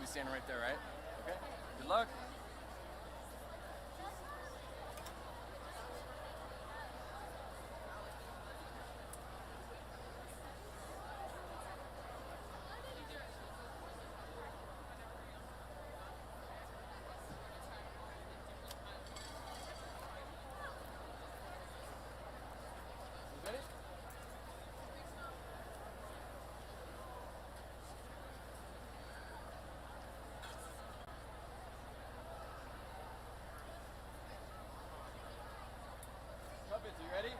standing right there, right? Okay. Good luck. You ready?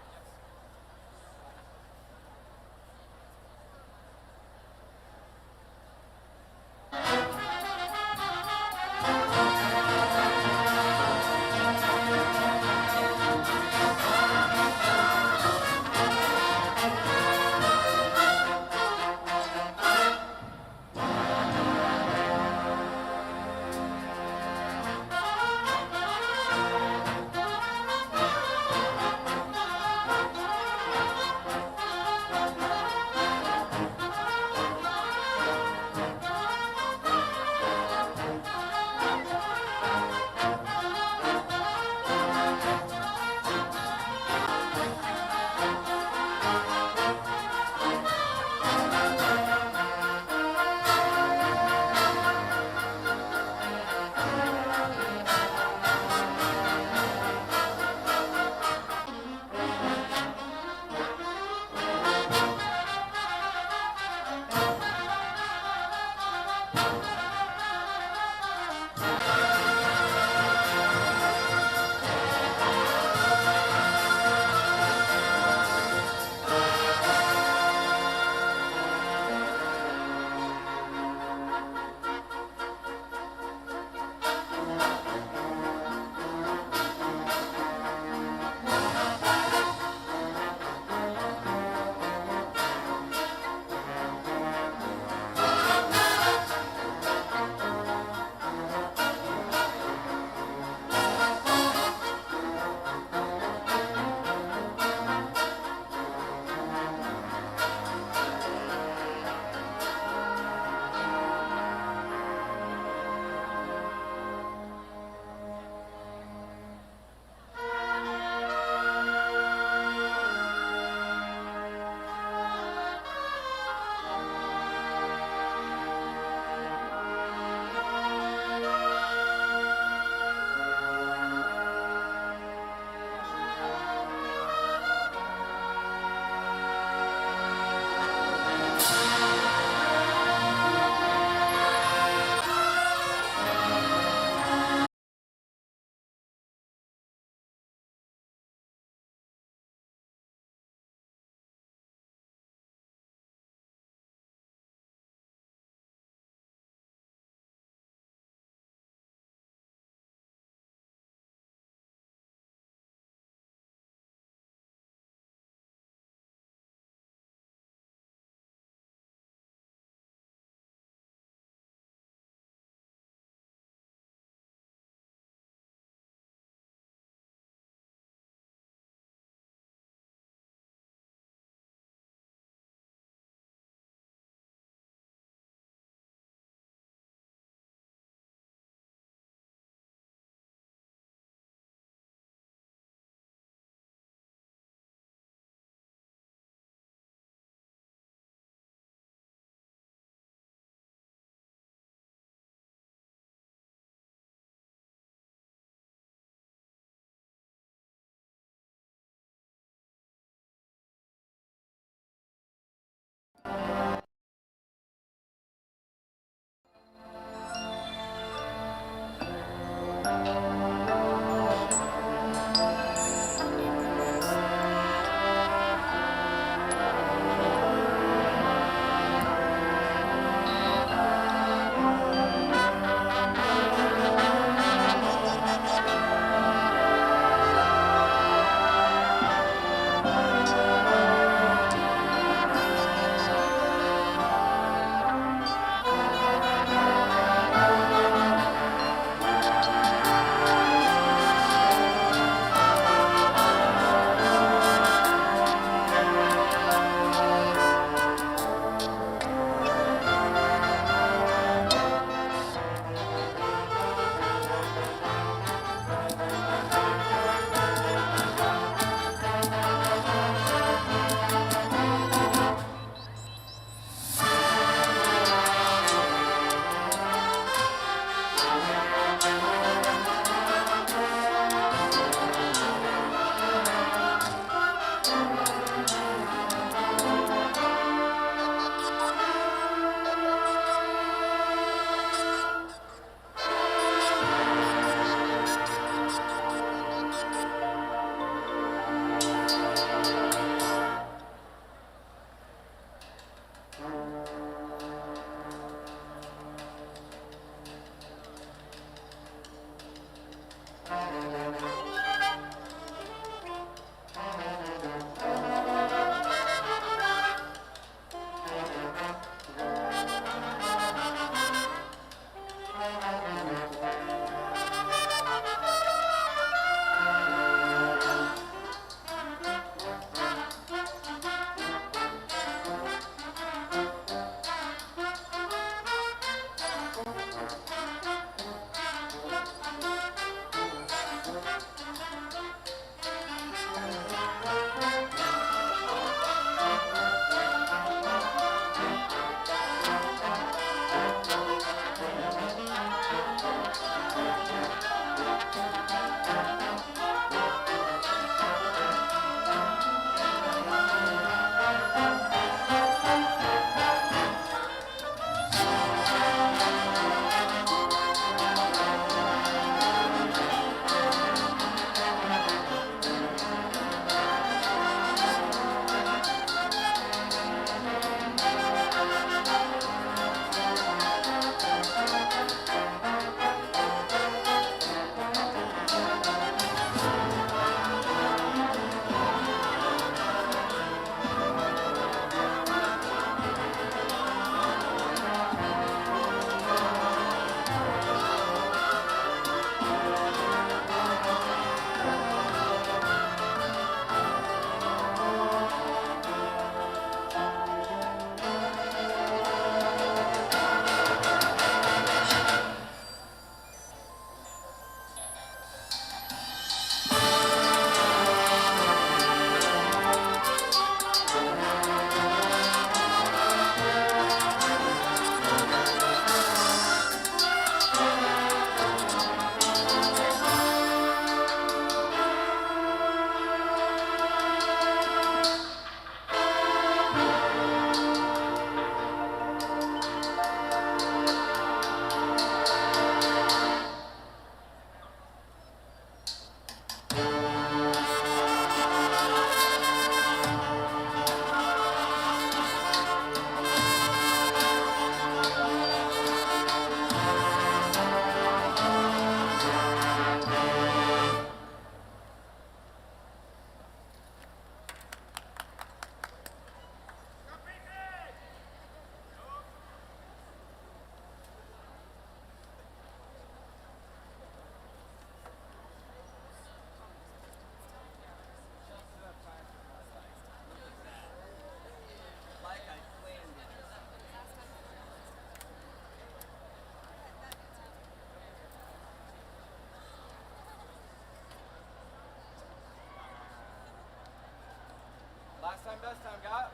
Last time, best time, got?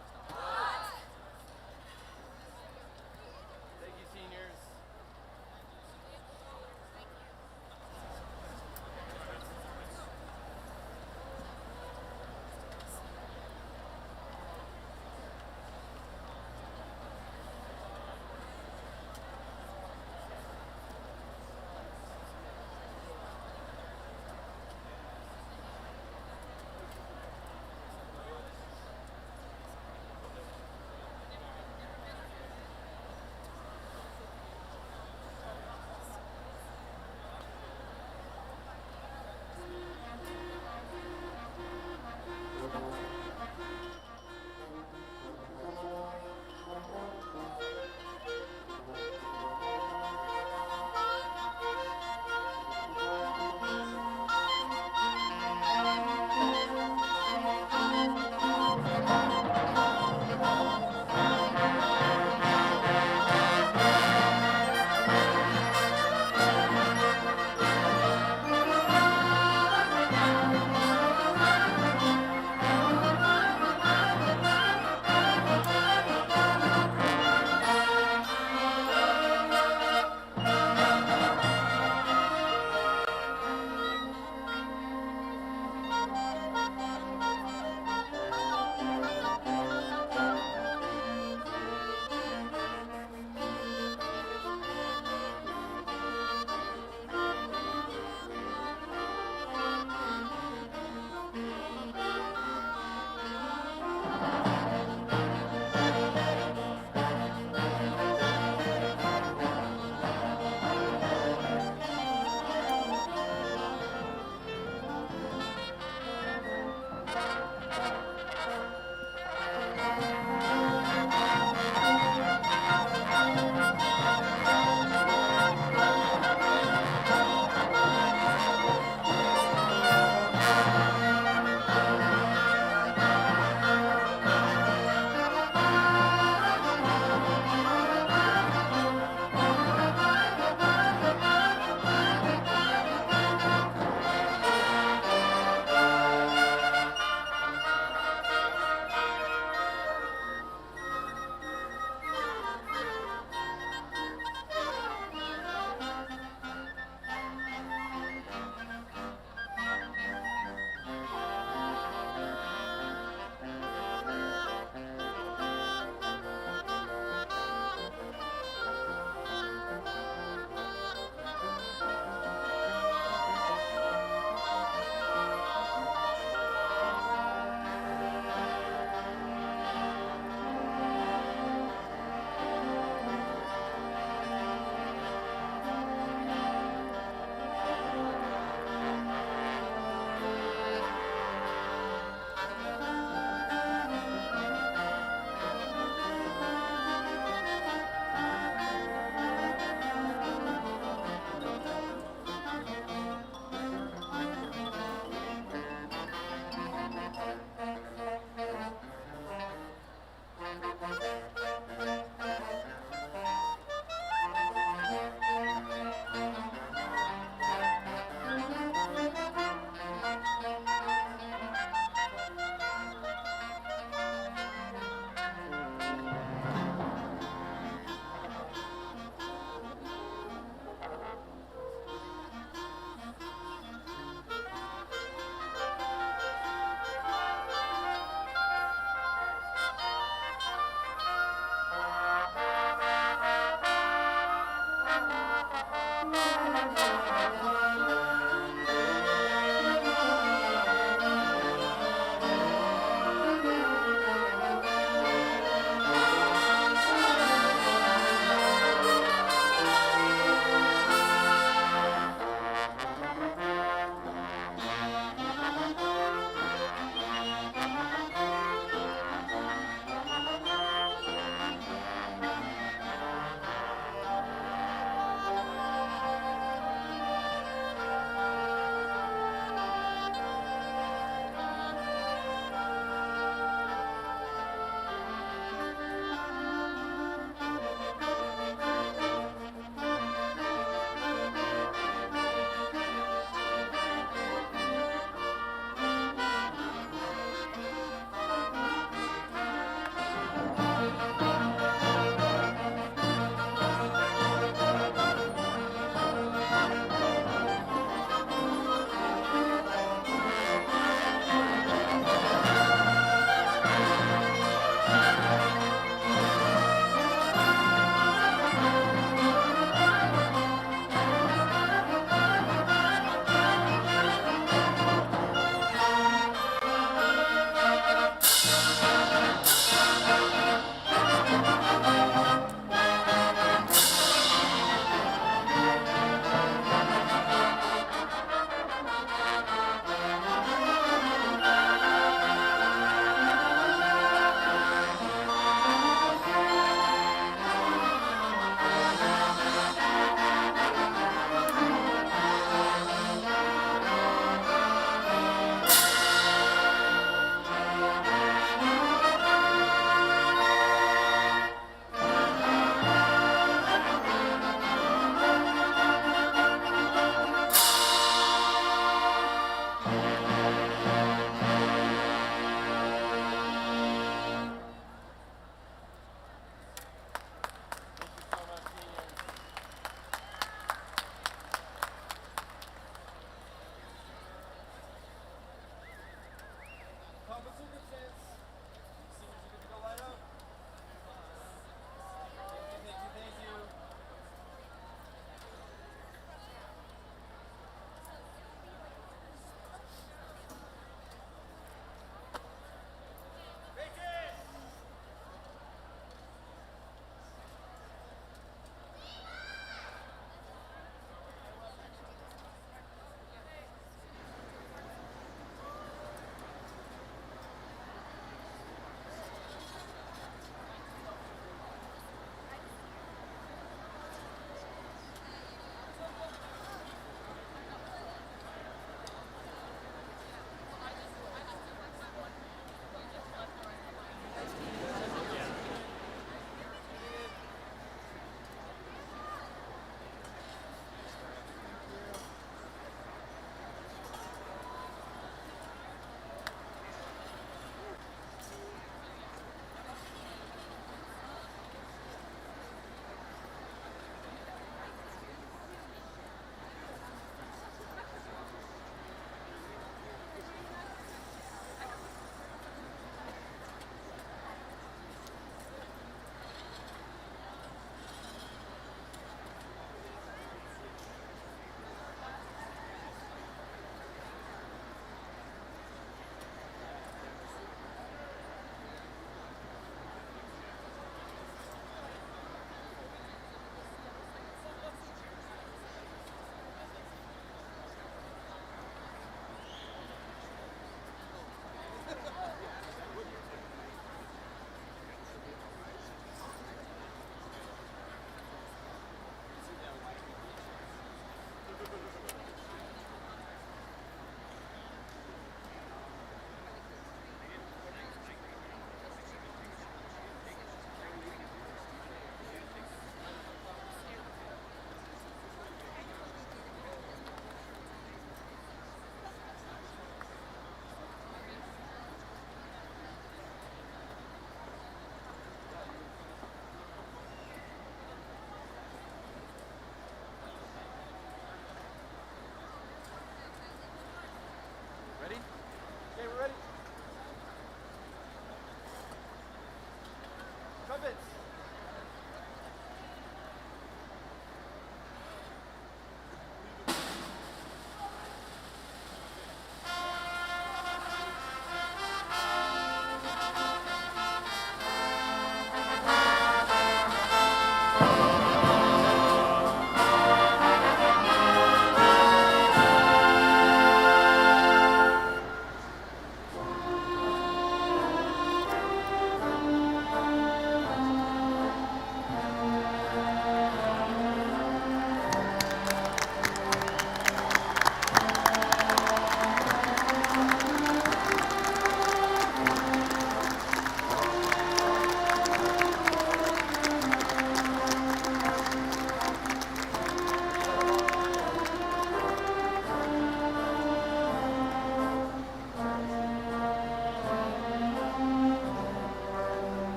Thank you, seniors.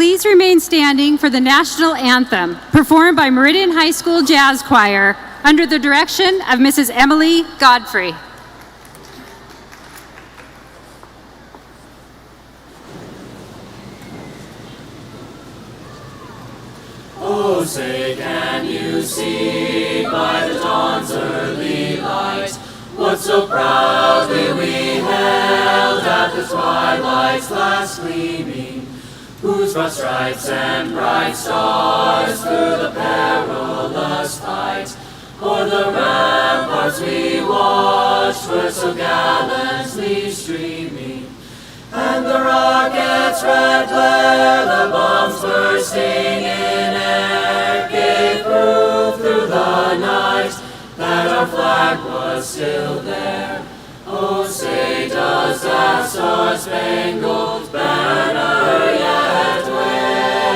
please remain standing for the national anthem performed by Meridian High School Jazz Choir under the direction of Mrs. Emily Godfrey. Oh, say, can you see by the dawn's early light what so proudly we held at the twilight's last gleaming, whose broad stripes and bright stars through the perilous fight o'er the ramparts we watched were so gallantly streaming, and the rocket's red glare, the bombs bursting in air, gave proof through the night that our flag was still there. Oh, say, does that star-spangled banner yet wave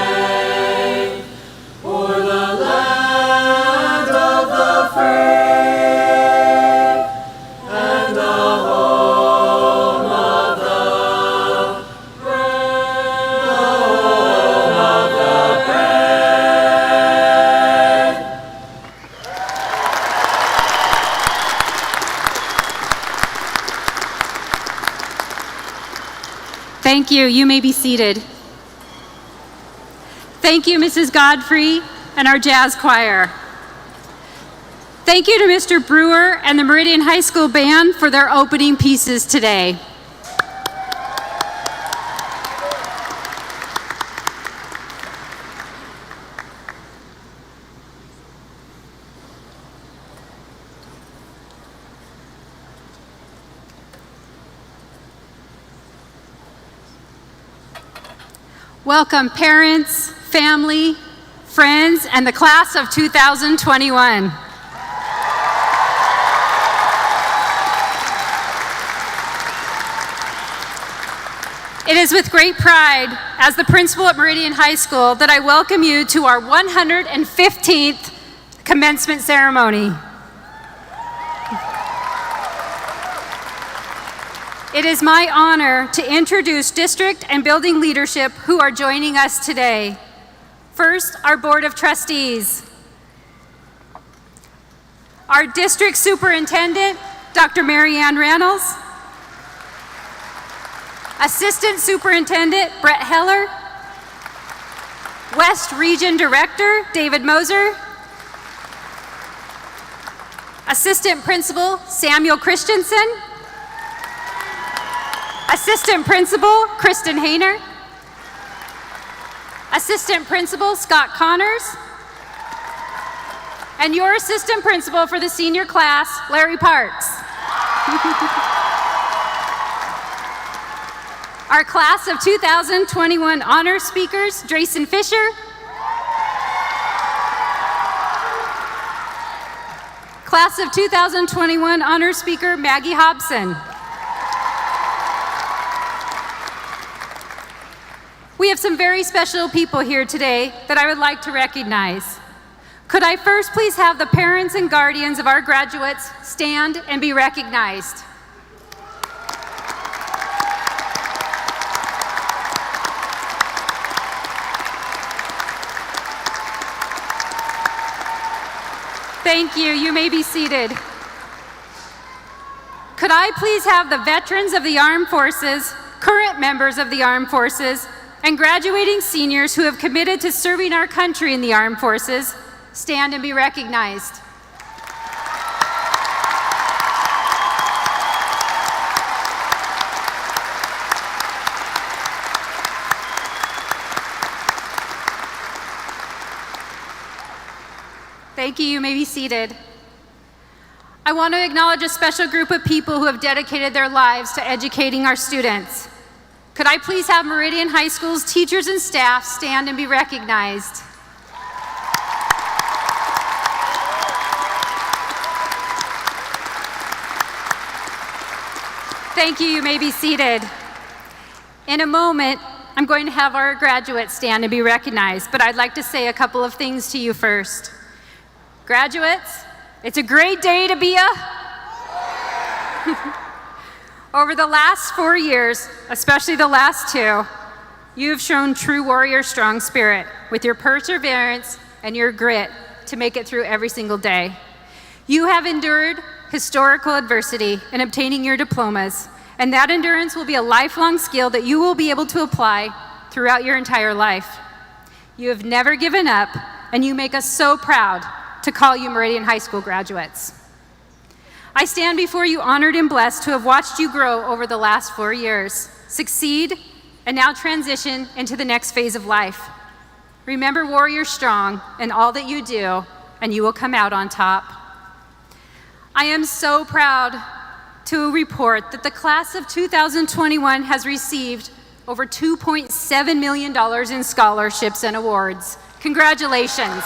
o'er the land of the free and the home of the brave, the home of the brave? Thank you. You may be seated. Thank you, Mrs. Godfrey and our jazz choir. Thank you to Mr. Brewer and the Meridian High School Band for their opening pieces today. Welcome parents, family, friends, and the class of 2021. It is with great pride, as the principal at Meridian High School, that I welcome you to our 115th commencement ceremony. It is my honor to introduce district and building leadership who are joining us today. First, our Board of Trustees. Our District Superintendent, Dr. Marianne Reynolds. Assistant Superintendent, Brett Heller. West Region Director, David Moser. Assistant Principal, Samuel Christensen. Assistant Principal, Kristen Hayner. Assistant Principal, Scott Connors. And your Assistant Principal for the senior class, Larry Parks. Our class of 2021 honor speakers, Dreyson Fisher. Class of 2021 honor speaker, Maggie Hobson. We have some very special people here today that I would like to recognize. Could I first please have the parents and guardians of our graduates stand and be recognized? Thank you. You may be seated. Could I please have the veterans of the armed forces, current members of the armed forces, and graduating seniors who have committed to serving our country in the armed forces stand and be recognized? Thank you. You may be seated. I want to acknowledge a special group of people who have dedicated their lives to educating our students. Could I please have Meridian High School's teachers and staff stand and be recognized? Thank you. You may be seated. In a moment, I'm going to have our graduates stand and be recognized, but I'd like to say a couple of things to you first. Graduates, it's a great day to be a... Over the last 4 years, especially the last two, You have shown true warrior strong spirit with your perseverance and your grit to make it through every single day. You have endured historical adversity in obtaining your diplomas, and that endurance will be a lifelong skill that you will be able to apply throughout your entire life. You have never given up, and you make us so proud to call you Meridian High School graduates. I stand before you honored and blessed to have watched you grow over the last 4 years, succeed, and now transition into the next phase of life. Remember warrior strong in all that you do, and you will come out on top. I am so proud to report that the class of 2021 has received over $2.7 million in scholarships and awards. Congratulations.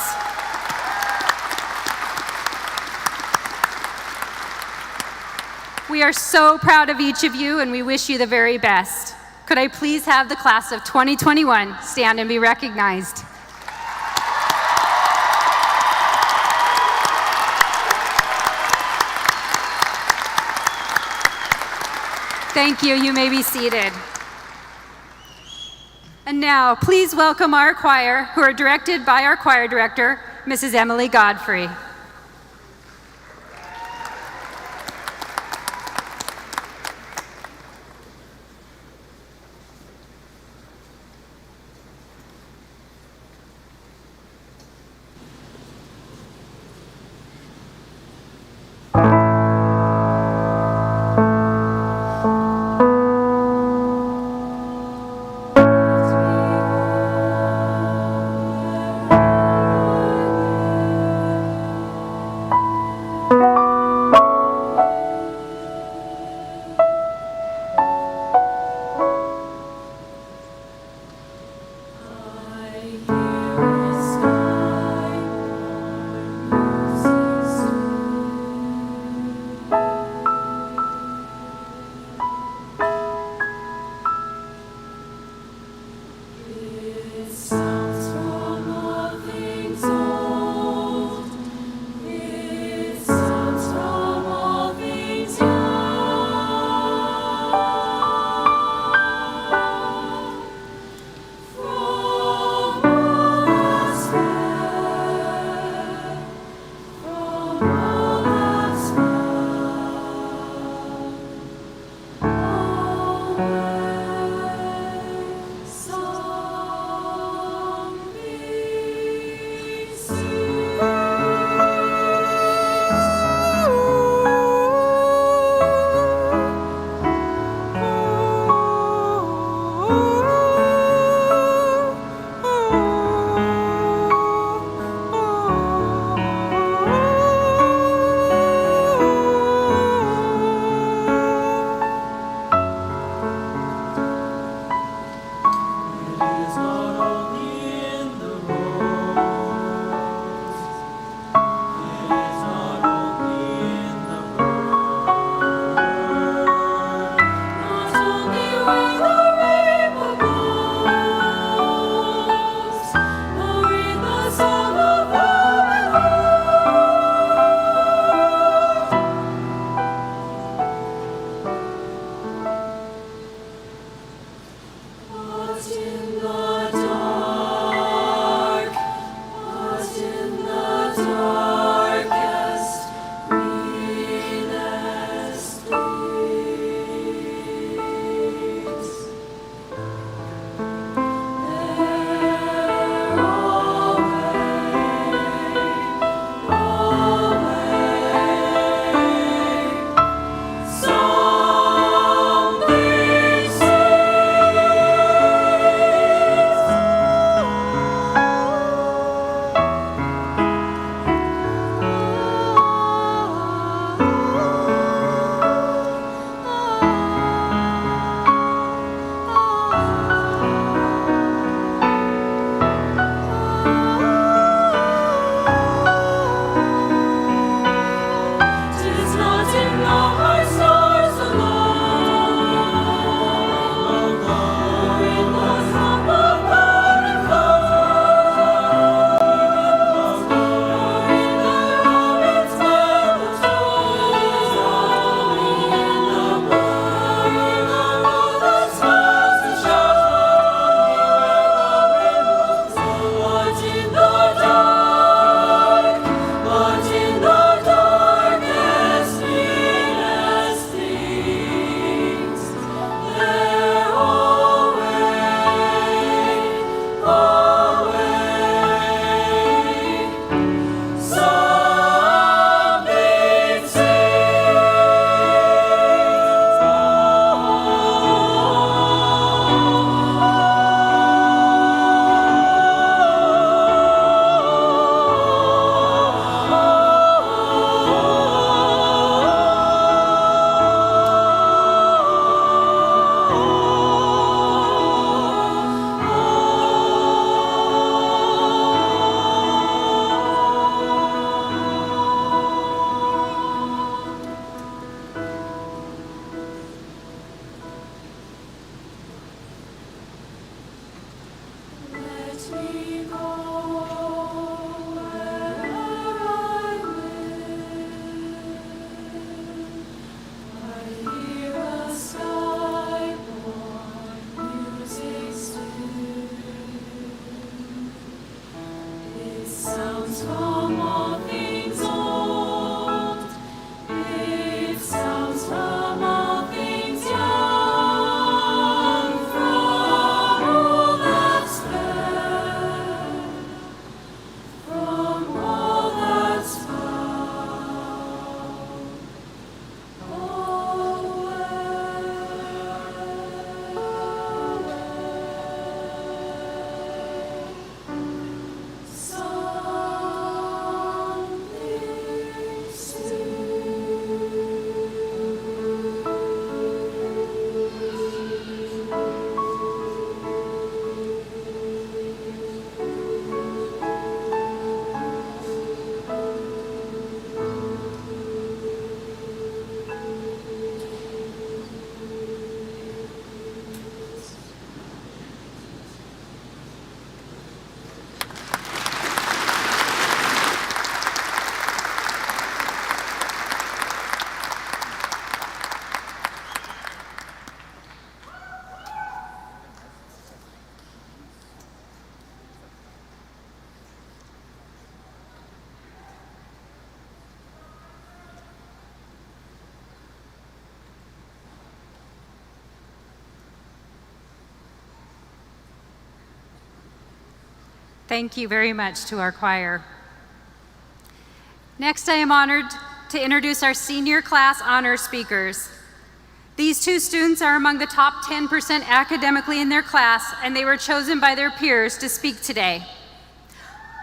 We are so proud of each of you, and we wish you the very best. Could I please have the class of 2021 stand and be recognized? Thank you. You may be seated. And now, please welcome our choir, who are directed by our choir director, Mrs. Emily Godfrey. Thank you very much to our choir. Next, I am honored to introduce our senior class honor speakers. These two students are among the top 10% academically in their class, and they were chosen by their peers to speak today.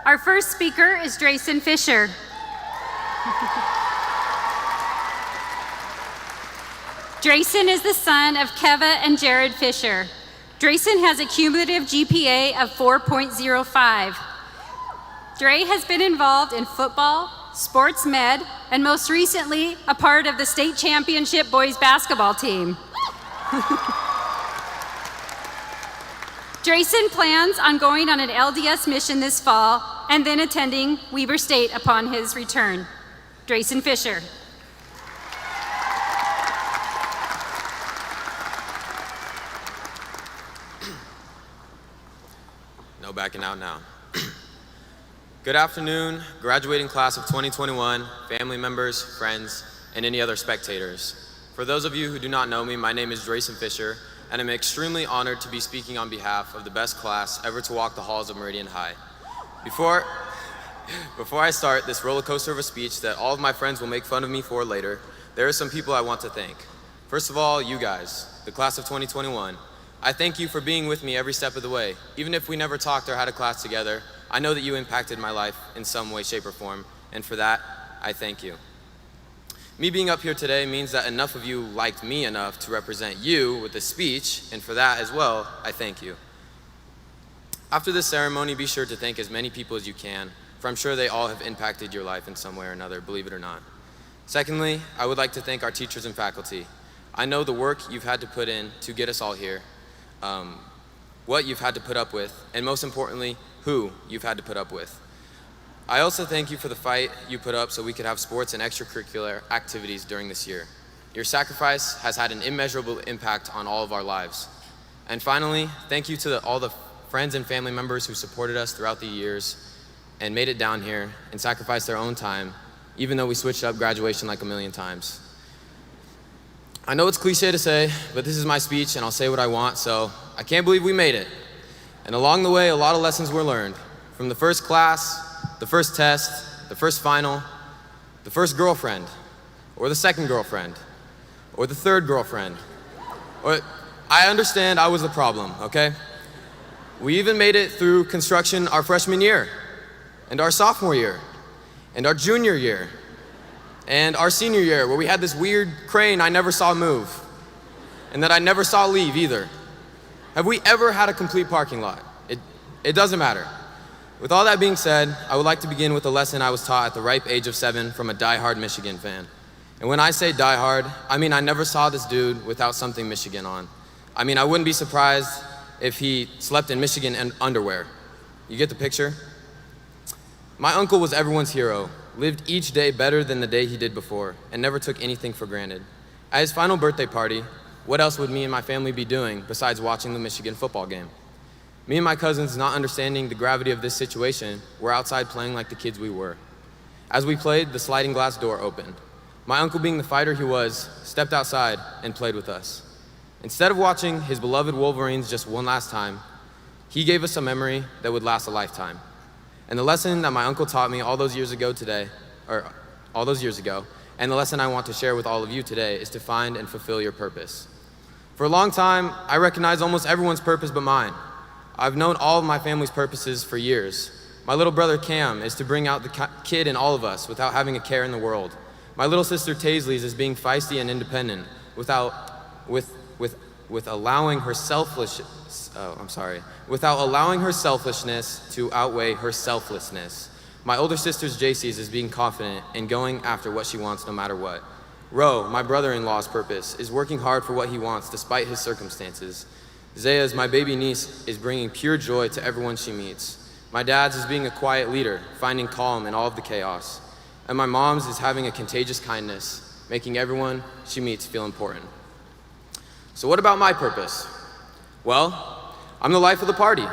Our first speaker is Dreyson Fisher. Dreyson is the son of Keva and Jared Fisher. Dreyson has a cumulative GPA of 4.05. Dre has been involved in football, sports med, and most recently, a part of the state championship boys basketball team. Dreyson plans on going on an LDS mission this fall and then attending Weber State upon his return. Dreyson Fisher. No backing out now. Good afternoon, graduating class of 2021, family members, friends, and any other spectators. For those of you who do not know me, my name is Dreyson Fisher, and I'm extremely honored to be speaking on behalf of the best class ever to walk the halls of Meridian High. Before I start this roller coaster of a speech that all of my friends will make fun of me for later, there are some people I want to thank. First of all, you guys, the class of 2021. I thank you for being with me every step of the way. Even if we never talked or had a class together, I know that you impacted my life in some way, shape, or form, and for that, I thank you. Me being up here today means that enough of you liked me enough to represent you with a speech, and for that as well, I thank you. After this ceremony, be sure to thank as many people as you can, for I'm sure they all have impacted your life in some way or another, believe it or not. Secondly, I would like to thank our teachers and faculty. I know the work you've had to put in to get us all here, what you've had to put up with, and most importantly, who you've had to put up with. I also thank you for the fight you put up so we could have sports and extracurricular activities during this year. Your sacrifice has had an immeasurable impact on all of our lives. And finally, thank you to all the friends and family members who supported us throughout the years and made it down here and sacrificed their own time, even though we switched up graduation like a million times. I know it's cliche to say, but this is my speech and I'll say what I want, so I can't believe we made it. And along the way, a lot of lessons were learned. From the first class, the first test, the first final, the first girlfriend, or the second girlfriend, or the third girlfriend. Or I understand I was the problem, okay? We even made it through construction our freshman year, and our sophomore year, and our junior year, and our senior year, where we had this weird crane I never saw move, and that I never saw leave either. Have we ever had a complete parking lot? It doesn't matter. With all that being said, I would like to begin with a lesson I was taught at the ripe age of 7 from a diehard Michigan fan. And when I say diehard, I mean I never saw this dude without something Michigan on. I mean, I wouldn't be surprised if he slept in Michigan underwear. You get the picture? My uncle was everyone's hero, lived each day better than the day he did before, and never took anything for granted. At his final birthday party, what else would me and my family be doing besides watching the Michigan football game? Me and my cousins, not understanding the gravity of this situation, were outside playing like the kids we were. As we played, the sliding glass door opened. My uncle, being the fighter he was, stepped outside and played with us. Instead of watching his beloved Wolverines just one last time, he gave us a memory that would last a lifetime. And the lesson that my uncle taught me all those years ago, and the lesson I want to share with all of you today is to find and fulfill your purpose. For a long time, I recognized almost everyone's purpose but mine. I've known all of my family's purposes for years. My little brother Cam is to bring out the kid in all of us without having a care in the world. My little sister Taisley's is being feisty and independent with allowing her selfishness to outweigh her selflessness. My older sister's JC's is being confident and going after what she wants no matter what. Ro, my brother-in-law's purpose, is working hard for what he wants despite his circumstances. Zaya's, my baby niece, is bringing pure joy to everyone she meets. My dad's is being a quiet leader, finding calm in all of the chaos. And my mom's is having a contagious kindness, making everyone she meets feel important. So what about my purpose? Well, I'm the life of the party.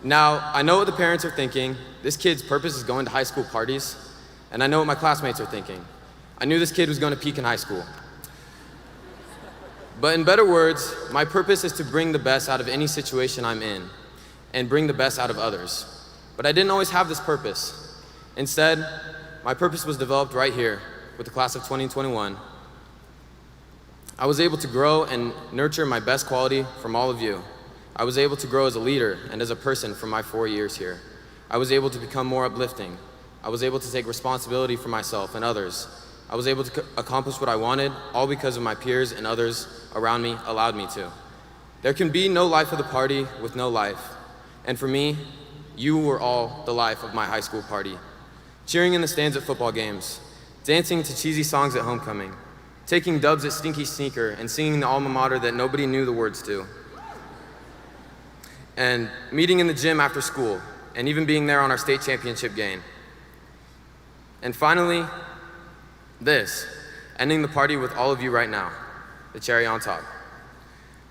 Now, I know what the parents are thinking. This kid's purpose is going to high school parties. And I know what my classmates are thinking. I knew this kid was going to peak in high school. But in better words, my purpose is to bring the best out of any situation I'm in and bring the best out of others. But I didn't always have this purpose. Instead, my purpose was developed right here with the class of 2021. I was able to grow and nurture my best quality from all of you. I was able to grow as a leader and as a person from my 4 years here. I was able to become more uplifting. I was able to take responsibility for myself and others. I was able to accomplish what I wanted, all because of my peers and others around me allowed me to. There can be no life of the party with no life. And for me, you were all the life of my high school party. Cheering in the stands at football games, dancing to cheesy songs at homecoming, taking dubs at Stinky Sneaker and singing the alma mater that nobody knew the words to, and meeting in the gym after school, and even being there on our state championship game. And finally, this, ending the party with all of you right now, the cherry on top.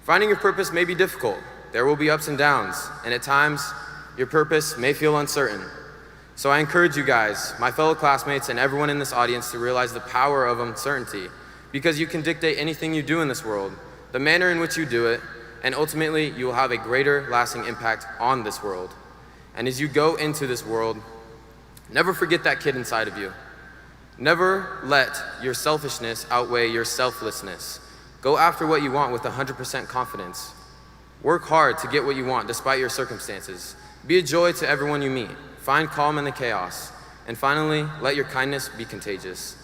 Finding your purpose may be difficult. There will be ups and downs, and at times, your purpose may feel uncertain. So I encourage you guys, my fellow classmates, and everyone in this audience to realize the power of uncertainty, because you can dictate anything you do in this world, the manner in which you do it, and ultimately you will have a greater lasting impact on this world. And as you go into this world, never forget that kid inside of you. Never let your selfishness outweigh your selflessness. Go after what you want with 100% confidence. Work hard to get what you want despite your circumstances. Be a joy to everyone you meet. Find calm in the chaos. And finally, let your kindness be contagious.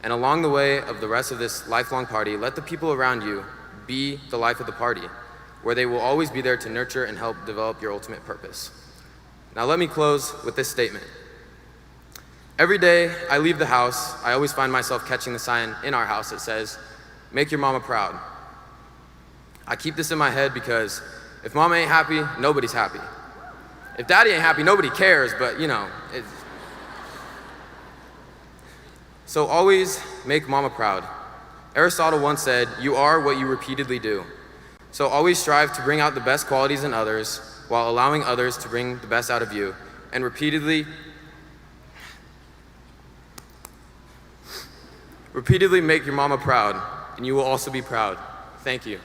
And along the way of the rest of this lifelong party, let the people around you be the life of the party, where they will always be there to nurture and help develop your ultimate purpose. Now let me close with this statement. Every day I leave the house, I always find myself catching the sign in our house that says, "Make your mama proud." I keep this in my head because if mama ain't happy, nobody's happy. If daddy ain't happy, nobody cares, but you know. So always make mama proud. Aristotle once said, "You are what you repeatedly do." So always strive to bring out the best qualities in others while allowing others to bring the best out of you, and repeatedly make your mama proud, and you will also be proud. Thank you.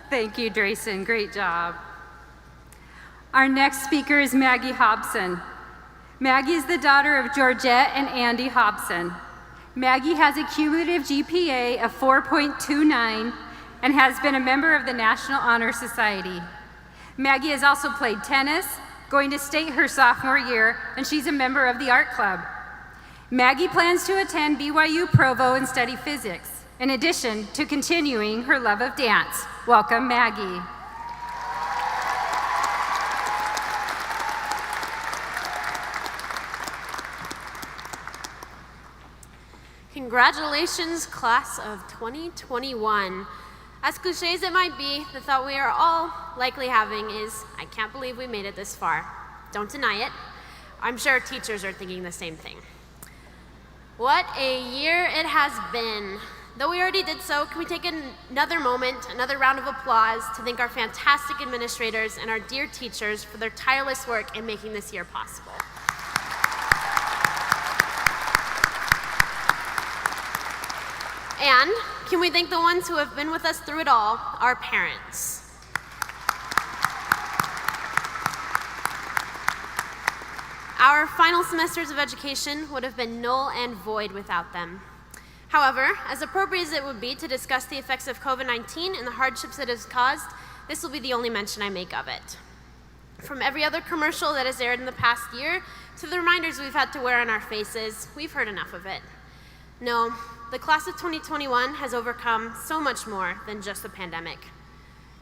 Thank you, Dreyson. Great job. Our next speaker is Maggie Hobson. Maggie is the daughter of Georgette and Andy Hobson. Maggie has a cumulative GPA of 4.29 and has been a member of the National Honor Society. Maggie has also played tennis, going to state her sophomore year, and she's a member of the art club. Maggie plans to attend BYU Provo and study physics, in addition to continuing her love of dance. Welcome, Maggie. Congratulations, class of 2021. As cliche as it might be, the thought we are all likely having is, I can't believe we made it this far. Don't deny it. I'm sure teachers are thinking the same thing. What a year it has been. Though we already did so, can we take another moment, another round of applause to thank our fantastic administrators and our dear teachers for their tireless work in making this year possible. And can we thank the ones who have been with us through it all, our parents. Our final semesters of education would have been null and void without them. However, as appropriate as it would be to discuss the effects of COVID-19 and the hardships it has caused, this will be the only mention I make of it. From every other commercial that has aired in the past year to the reminders we've had to wear on our faces, we've heard enough of it. No, the class of 2021 has overcome so much more than just the pandemic.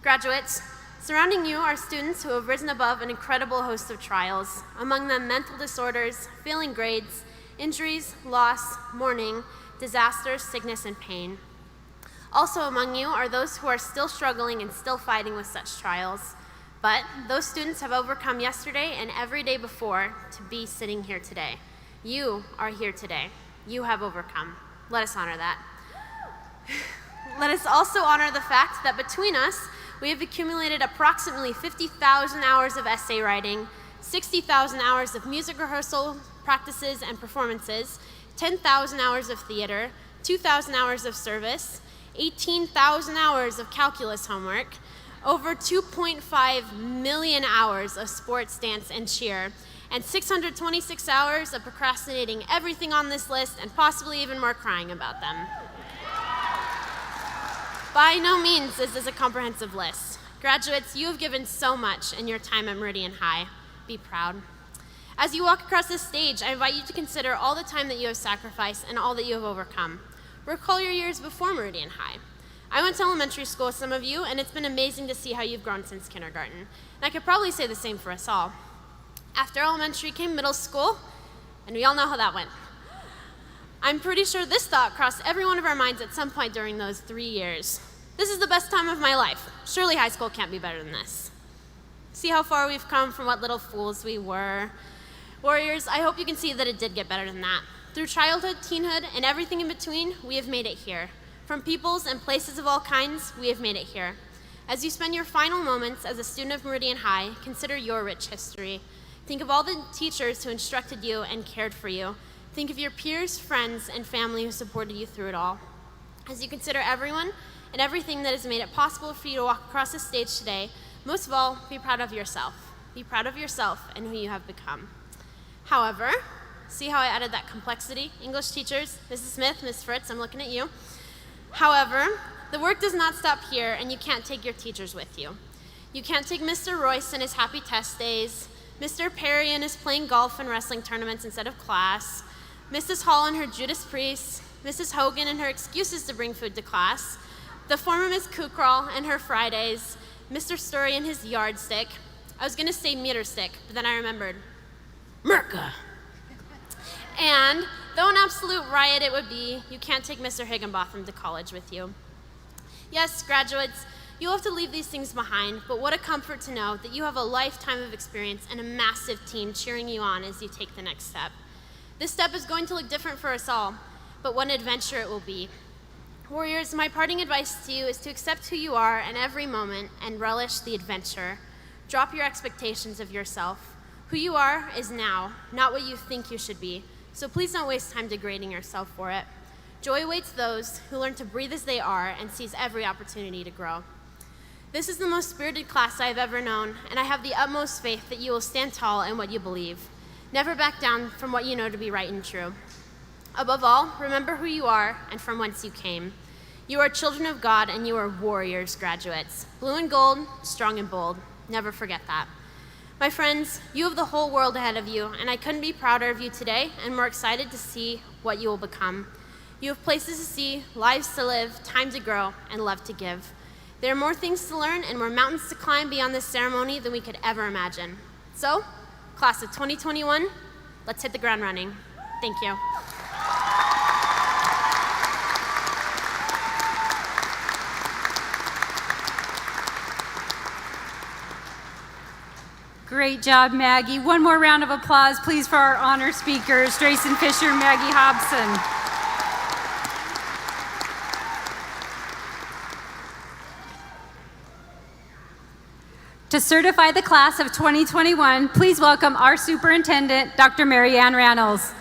Graduates, surrounding you are students who have risen above an incredible host of trials, among them mental disorders, failing grades, injuries, loss, mourning, disasters, sickness, and pain. Also among you are those who are still struggling and still fighting with such trials. But those students have overcome yesterday and every day before to be sitting here today. You are here today. You have overcome. Let us honor that. Let us also honor the fact that between us, we have accumulated approximately 50,000 hours of essay writing, 60,000 hours of music rehearsal, practices, and performances, 10,000 hours of theater, 2,000 hours of service, 18,000 hours of calculus homework, over 2.5 million hours of sports, dance, and cheer, and 626 hours of procrastinating everything on this list and possibly even more crying about them. By no means is this a comprehensive list. Graduates, you have given so much in your time at Meridian High. Be proud. As you walk across this stage, I invite you to consider all the time that you have sacrificed and all that you have overcome. Recall your years before Meridian High. I went to elementary school with some of you, and it's been amazing to see how you've grown since kindergarten. And I could probably say the same for us all. After elementary came middle school, and we all know how that went. I'm pretty sure this thought crossed every one of our minds at some point during those 3 years. This is the best time of my life. Surely high school can't be better than this. See how far we've come from what little fools we were. Warriors, I hope you can see that it did get better than that. Through childhood, teenhood, and everything in between, we have made it here. From peoples and places of all kinds, we have made it here. As you spend your final moments as a student of Meridian High, consider your rich history. Think of all the teachers who instructed you and cared for you. Think of your peers, friends, and family who supported you through it all. As you consider everyone and everything that has made it possible for you to walk across this stage today, most of all, be proud of yourself. Be proud of yourself and who you have become. However, see how I added that complexity? English teachers, Mrs. Smith, Ms. Fritz, I'm looking at you. However, the work does not stop here, and you can't take your teachers with you. You can't take Mr. Royce and his happy test days, Mr. Perry and his playing golf and wrestling tournaments instead of class, Mrs. Hall and her Judas Priest, Mrs. Hogan and her excuses to bring food to class, the former Ms. Kukral and her Fridays, Mr. Story and his yardstick. I was gonna say meter stick, but then I remembered, Merca. And though an absolute riot it would be, you can't take Mr. Higginbotham to college with you. Yes, graduates, you'll have to leave these things behind, but what a comfort to know that you have a lifetime of experience and a massive team cheering you on as you take the next step. This step is going to look different for us all, but what an adventure it will be. Warriors, my parting advice to you is to accept who you are in every moment and relish the adventure. Drop your expectations of yourself. Who you are is now, not what you think you should be. So please don't waste time degrading yourself for it. Joy awaits those who learn to breathe as they are and seize every opportunity to grow. This is the most spirited class I have ever known, and I have the utmost faith that you will stand tall in what you believe. Never back down from what you know to be right and true. Above all, remember who you are and from whence you came. You are children of God, and you are warriors, graduates. Blue and gold, strong and bold. Never forget that. My friends, you have the whole world ahead of you, and I couldn't be prouder of you today and more excited to see what you will become. You have places to see, lives to live, time to grow, and love to give. There are more things to learn and more mountains to climb beyond this ceremony than we could ever imagine. So, class of 2021, let's hit the ground running. Thank you. Great job, Maggie. One more round of applause, please, for our honor speakers, Dreyson Fisher and Maggie Hobson. To certify the class of 2021, please welcome our superintendent, Dr. Mary Ann Rannells.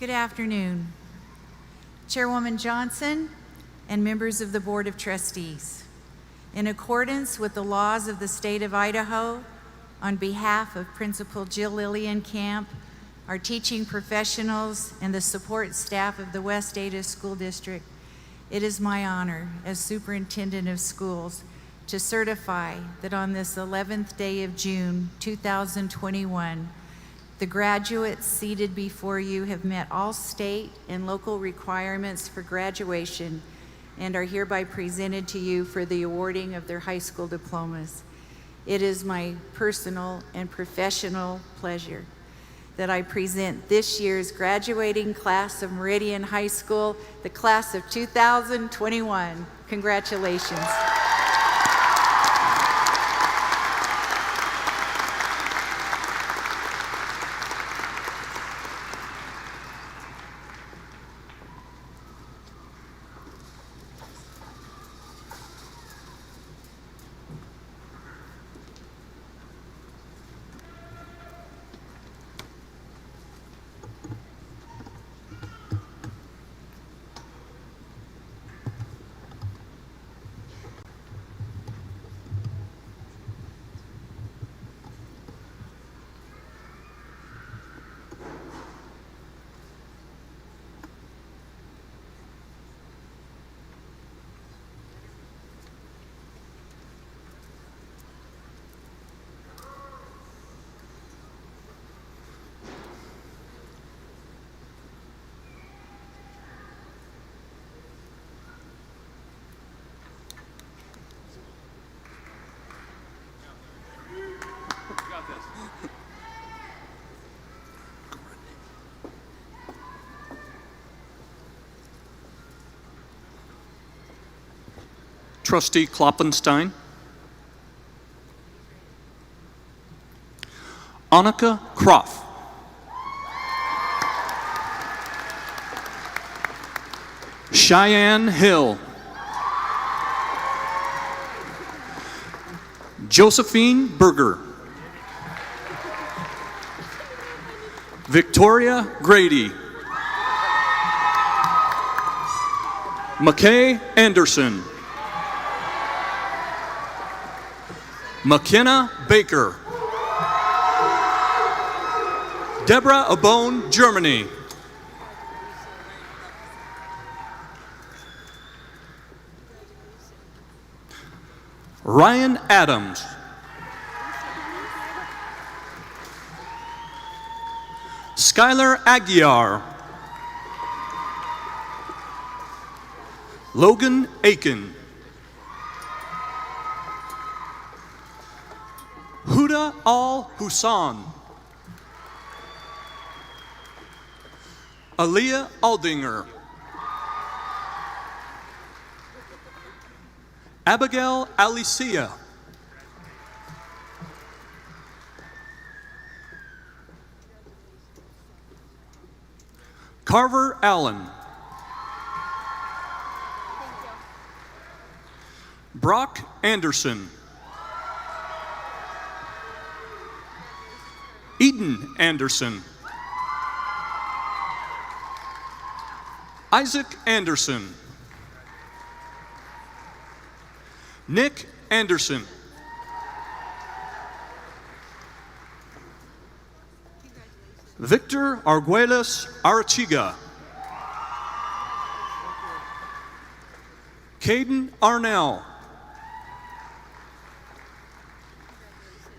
Good afternoon, Chairwoman Johnson and members of the Board of Trustees. In accordance with the laws of the state of Idaho, on behalf of Principal Jill Lillian Camp, our teaching professionals, and the support staff of the West Ada School District, it is my honor as Superintendent of Schools to certify that on this 11th day of June 2021, the graduates seated before you have met all state and local requirements for graduation and are hereby presented to you for the awarding of their high school diplomas. It is my personal and professional pleasure that I present this year's graduating class of Meridian High School, the class of 2021. Congratulations. Trustee Kloppenstein. Annika Croft. Cheyenne Hill. Josephine Berger. Victoria Grady. McKay Anderson. McKenna Baker. Deborah Abone, Germany. Ryan Adams. Skylar Aguiar. Logan Aiken. Huda Al Hussan. Aaliyah Aldinger. Abigail Alicia. Carver Allen. Brock Anderson. Eden Anderson. Isaac Anderson. Nick Anderson. Victor Arguelles Arachiga. Caden Arnell.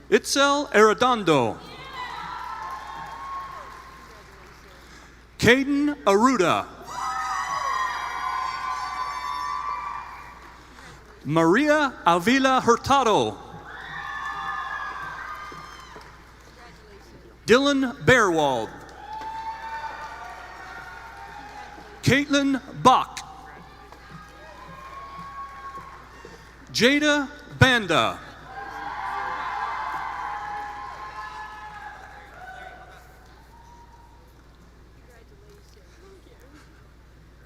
Itzel Arredondo. Caden Aruda. Maria Avila Hurtado. Dylan Bearwald. Caitlin Bach. Jada Banda.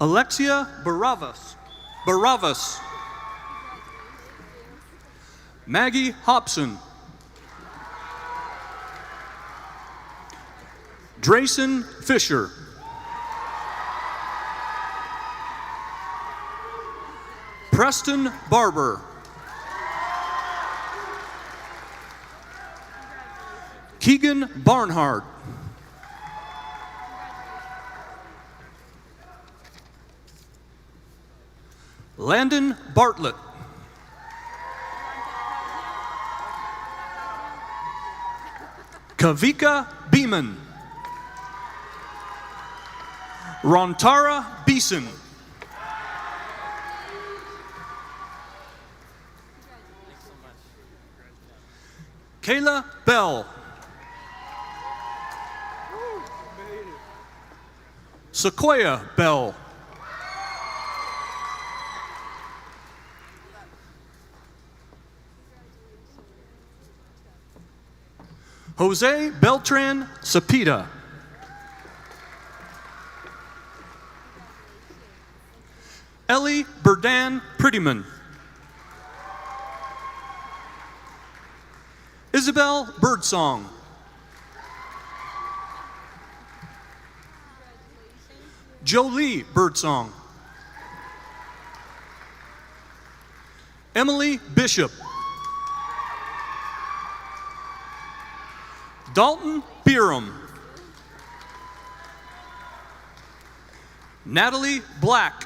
Alexia Baravas. Maggie Hobson. Dreyson Fisher. Preston Barber. Keegan Barnhart. Landon Bartlett. Kavika Beeman. Rontara Beeson. Kayla Bell. Sequoia Bell. Jose Beltran Sapita. Ellie Burdan Prettyman. Isabel Birdsong. Jolie Birdsong. Emily Bishop. Dalton Beerham. Natalie Black.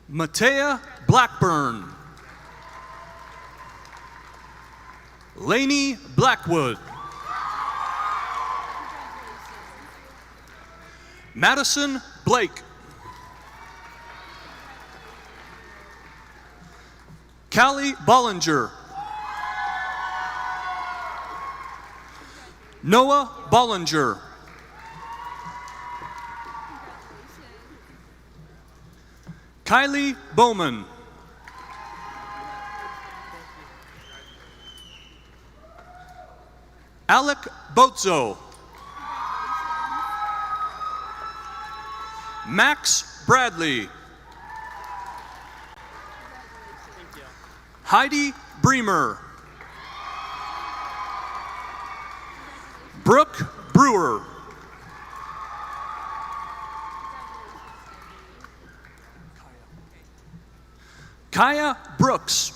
Matea Blackburn. Lainey Blackwood. Madison Blake. Callie Bollinger. Noah Bollinger. Kylie Bowman. Alec Bozo. Max Bradley. Heidi Bremer. Brooke Brewer. Kaya Brooks.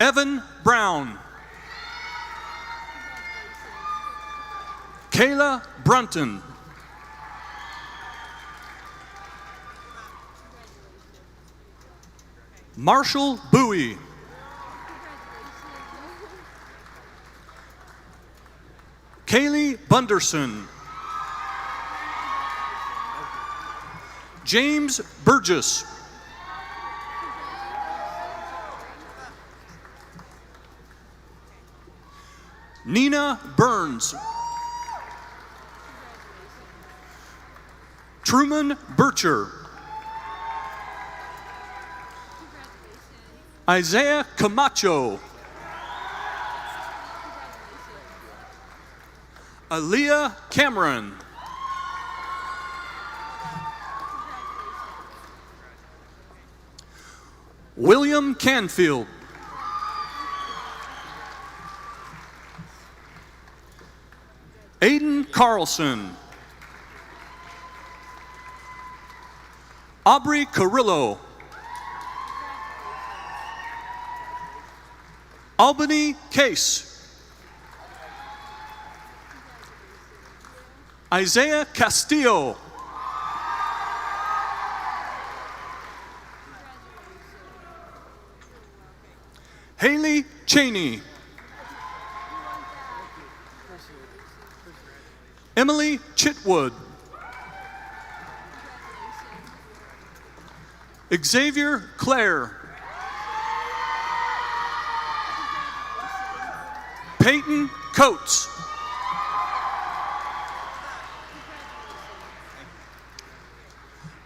Evan Brown. Kayla Brunton. Marshall Bowie. Kaylee Bunderson. James Burgess. Nina Burns. Truman Bircher. Isaiah Camacho. Aaliyah Cameron. William Canfield. Aiden Carlson. Aubrey Carrillo. Albany Case. Isaiah Castillo. Haley Cheney. Emily Chitwood. Xavier Clare. Peyton Coates.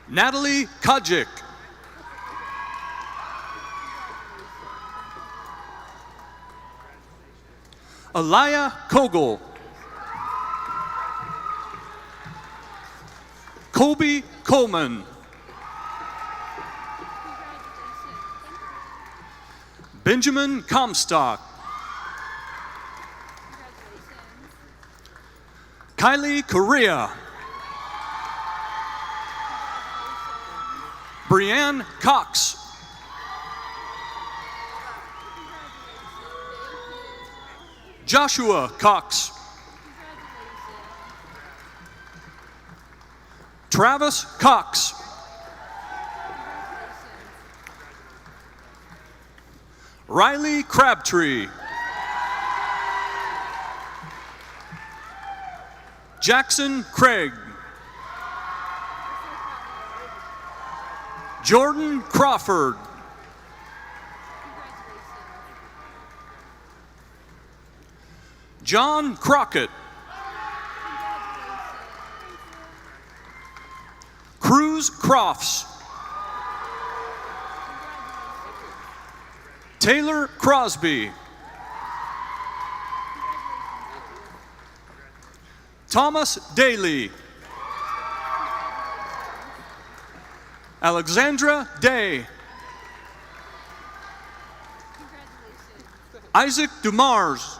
Natalie Kodjic. Alaya Kogel. Colby Coleman. Benjamin Comstock. Kylie Correa. Brianne Cox. Joshua Cox. Travis Cox. Riley Crabtree. Jackson Craig. Jordan Crawford. John Crockett. Cruz Crofts. Taylor Crosby. Thomas Daly. Alexandra Day. Isaac Dumars.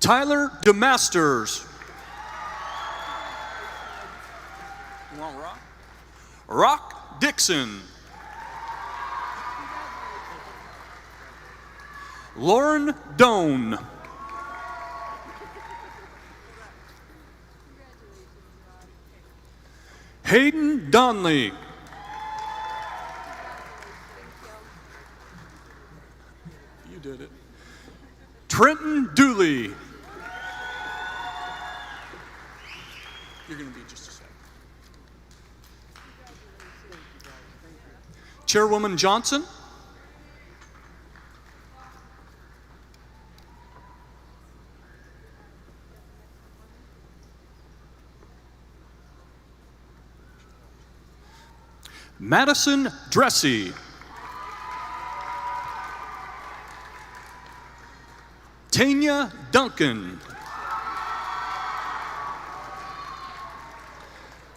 Tyler DeMasters. You want Rock? Rock Dixon. Lauren Doan. Hayden Donley. You did it. Trenton Dooley. You're going to be just a second. Chairwoman Johnson. Madison Dressy. Tanya Duncan.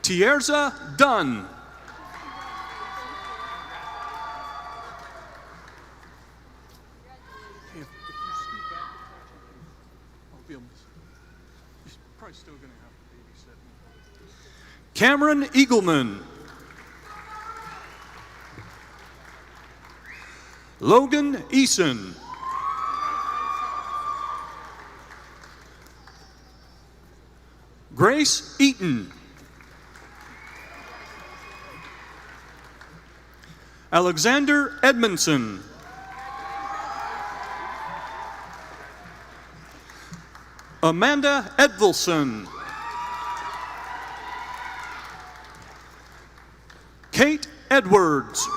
Tierza Dunn. Hey, if you scoot back, I'll be able to. He's probably still going to have to babysit me. Cameron Eagleman. Logan Eason. Grace Eaton. Alexander Edmondson. Amanda Edvilson. Kate Edwards.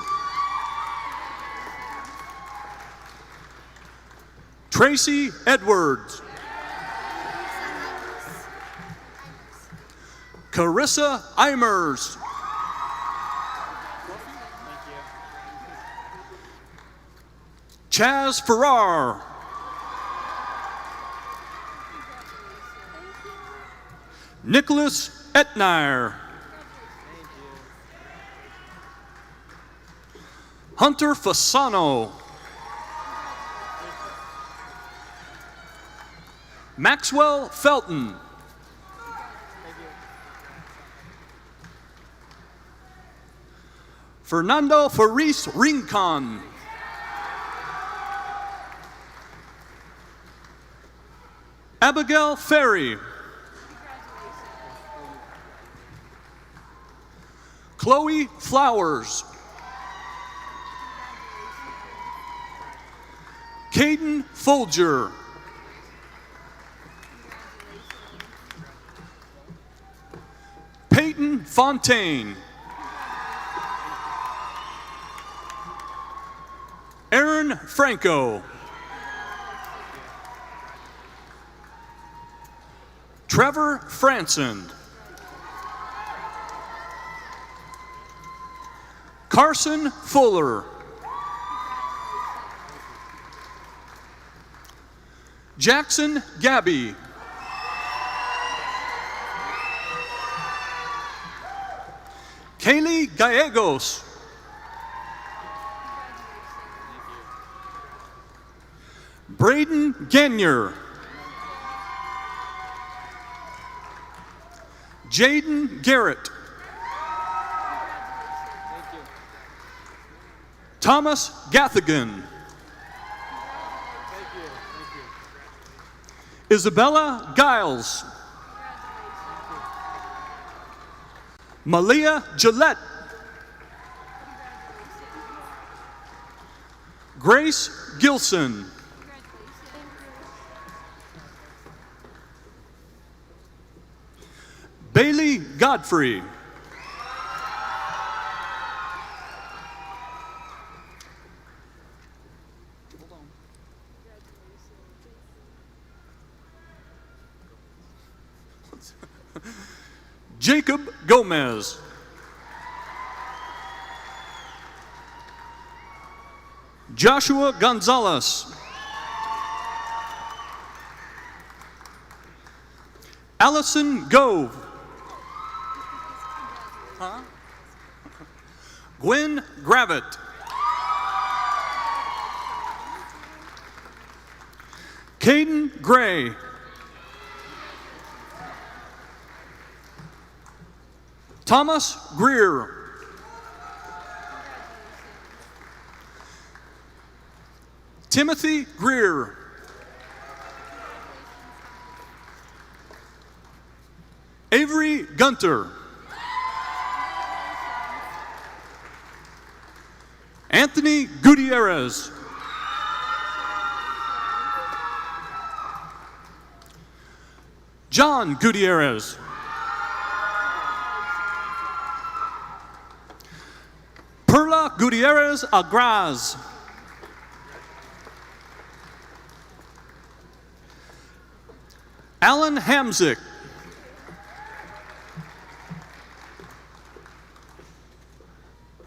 Tracy Edwards. Carissa Eimers. Chaz Farrar. Nicholas Etnire. Hunter Fasano. Maxwell Felton. Fernando Faris Rincon. Abigail Ferry. Chloe Flowers. Caden Folger. Peyton Fontaine. Aaron Franco. Trevor Franson. Carson Fuller. Jackson Gabby. Kaylee Gallegos. Braden Gagnier. Jaden Garrett. Thomas Gathigan. Isabella Giles. Malia Gillette. Grace Gilson. Bailey Godfrey. Jacob Gomez. Joshua Gonzalez. Allison Gove. Gwen Gravitt. Caden Gray. Thomas Greer. Timothy Greer. Avery Gunter. Anthony Gutierrez. John Gutierrez. Perla Gutierrez Agraz. Alan Hamzik.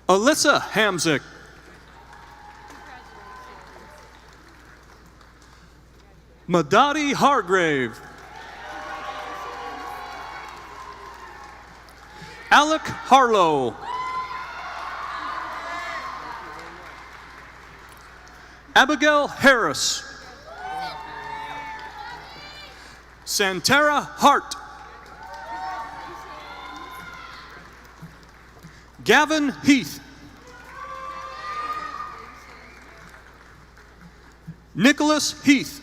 Alyssa Hamzik. Madadi Hargrave. Alec Harlow. Abigail Harris. Santara Hart. Gavin Heath. Nicholas Heath.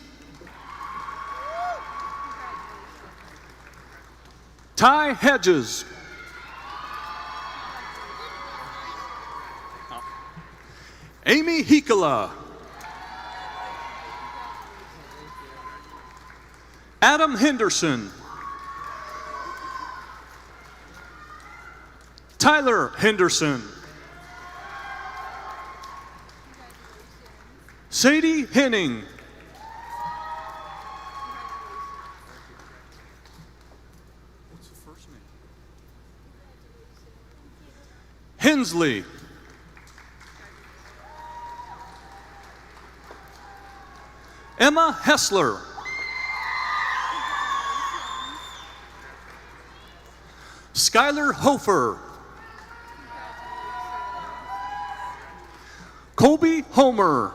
Ty Hedges. Amy Hikala. Adam Henderson. Tyler Henderson. Sadie Henning. What's the first name? Hensley. Emma Hessler. Skylar Hofer. Colby Homer.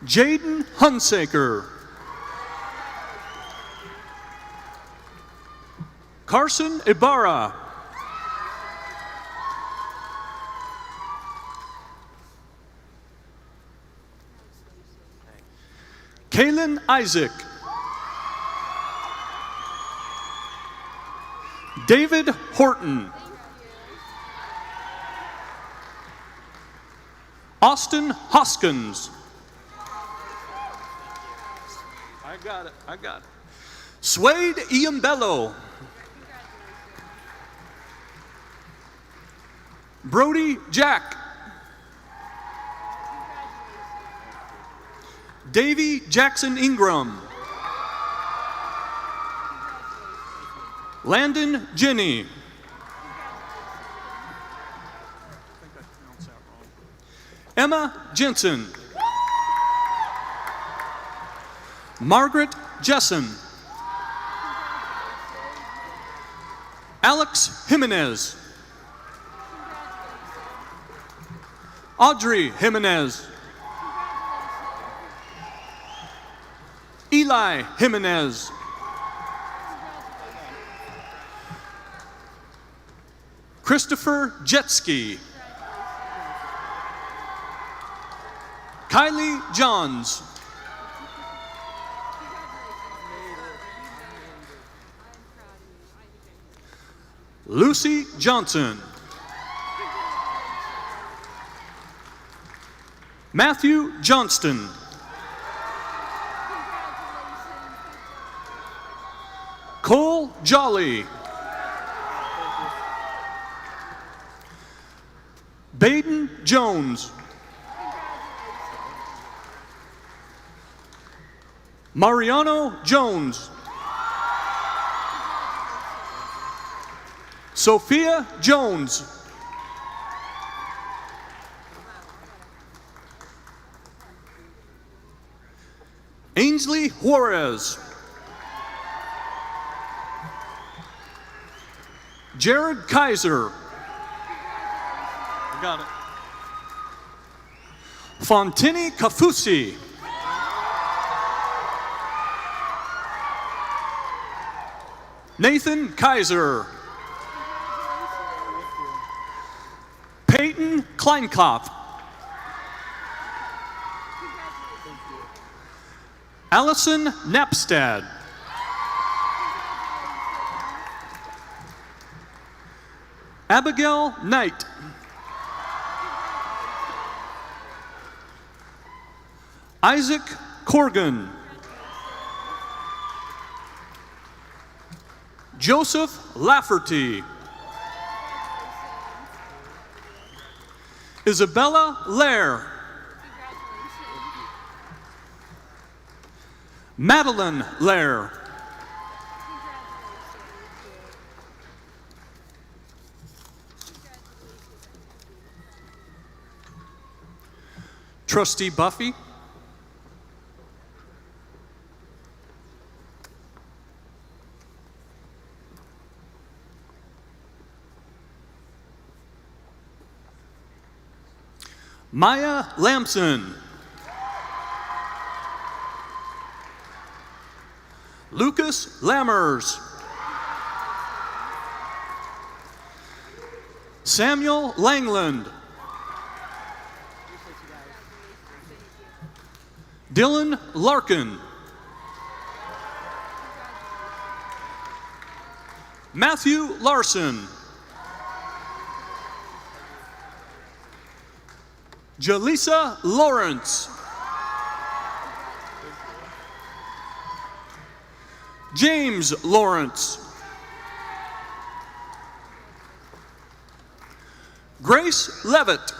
Jaden Hunsaker. Carson Ibarra. Kaylin Isaac. David Horton. Austin Hoskins. I got it. Suede Iambello. Brody Jack. Davy Jackson Ingram. Landon Jenny. Emma Jensen. Margaret Jessen. Alex Jimenez. Audrey Jimenez. Eli Jimenez. Christopher Jetski. Kylie Johns. Lucy Johnson. Matthew Johnston. Cole Jolly. Baden Jones. Mariano Jones. Sophia Jones. Ainsley Juarez. Jared Kaiser. I got it. Fontini Kafusi. Nathan Kaiser. Peyton Kleinkopf. Allison Napstad. Abigail Knight. Isaac Corgan. Joseph Lafferty. Isabella Lair. Madeline Lair. Trustee Buffy. Maya Lamson. Lucas Lammers. Samuel Langland. Dylan Larkin. Matthew Larson. Jaleesa Lawrence. James Lawrence. Grace Levitt.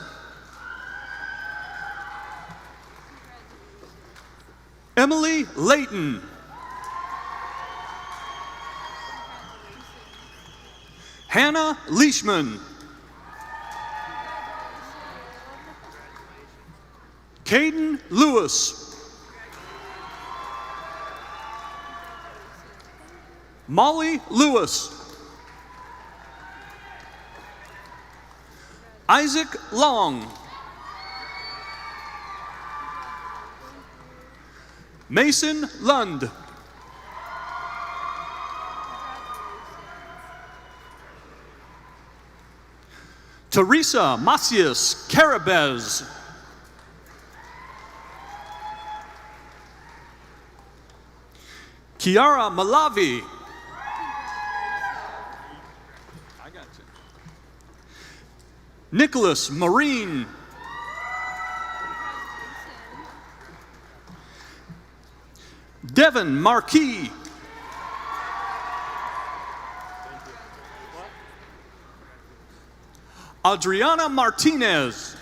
Emily Layton. Hannah Leishman. Caden Lewis. Molly Lewis. Isaac Long. Mason Lund. Teresa Macias Carabez. Kiara Malavi. I got you. Nicholas Marine. Devin Marquis. Adriana Martinez.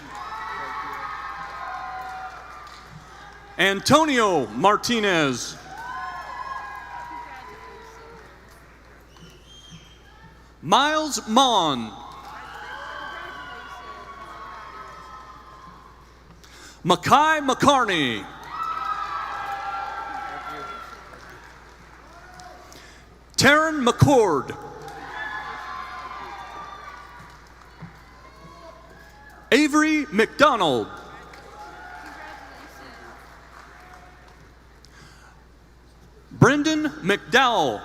Antonio Martinez. Miles Mon. Makai McCarney. Taryn McCord. Avery McDonald. Brendan McDowell.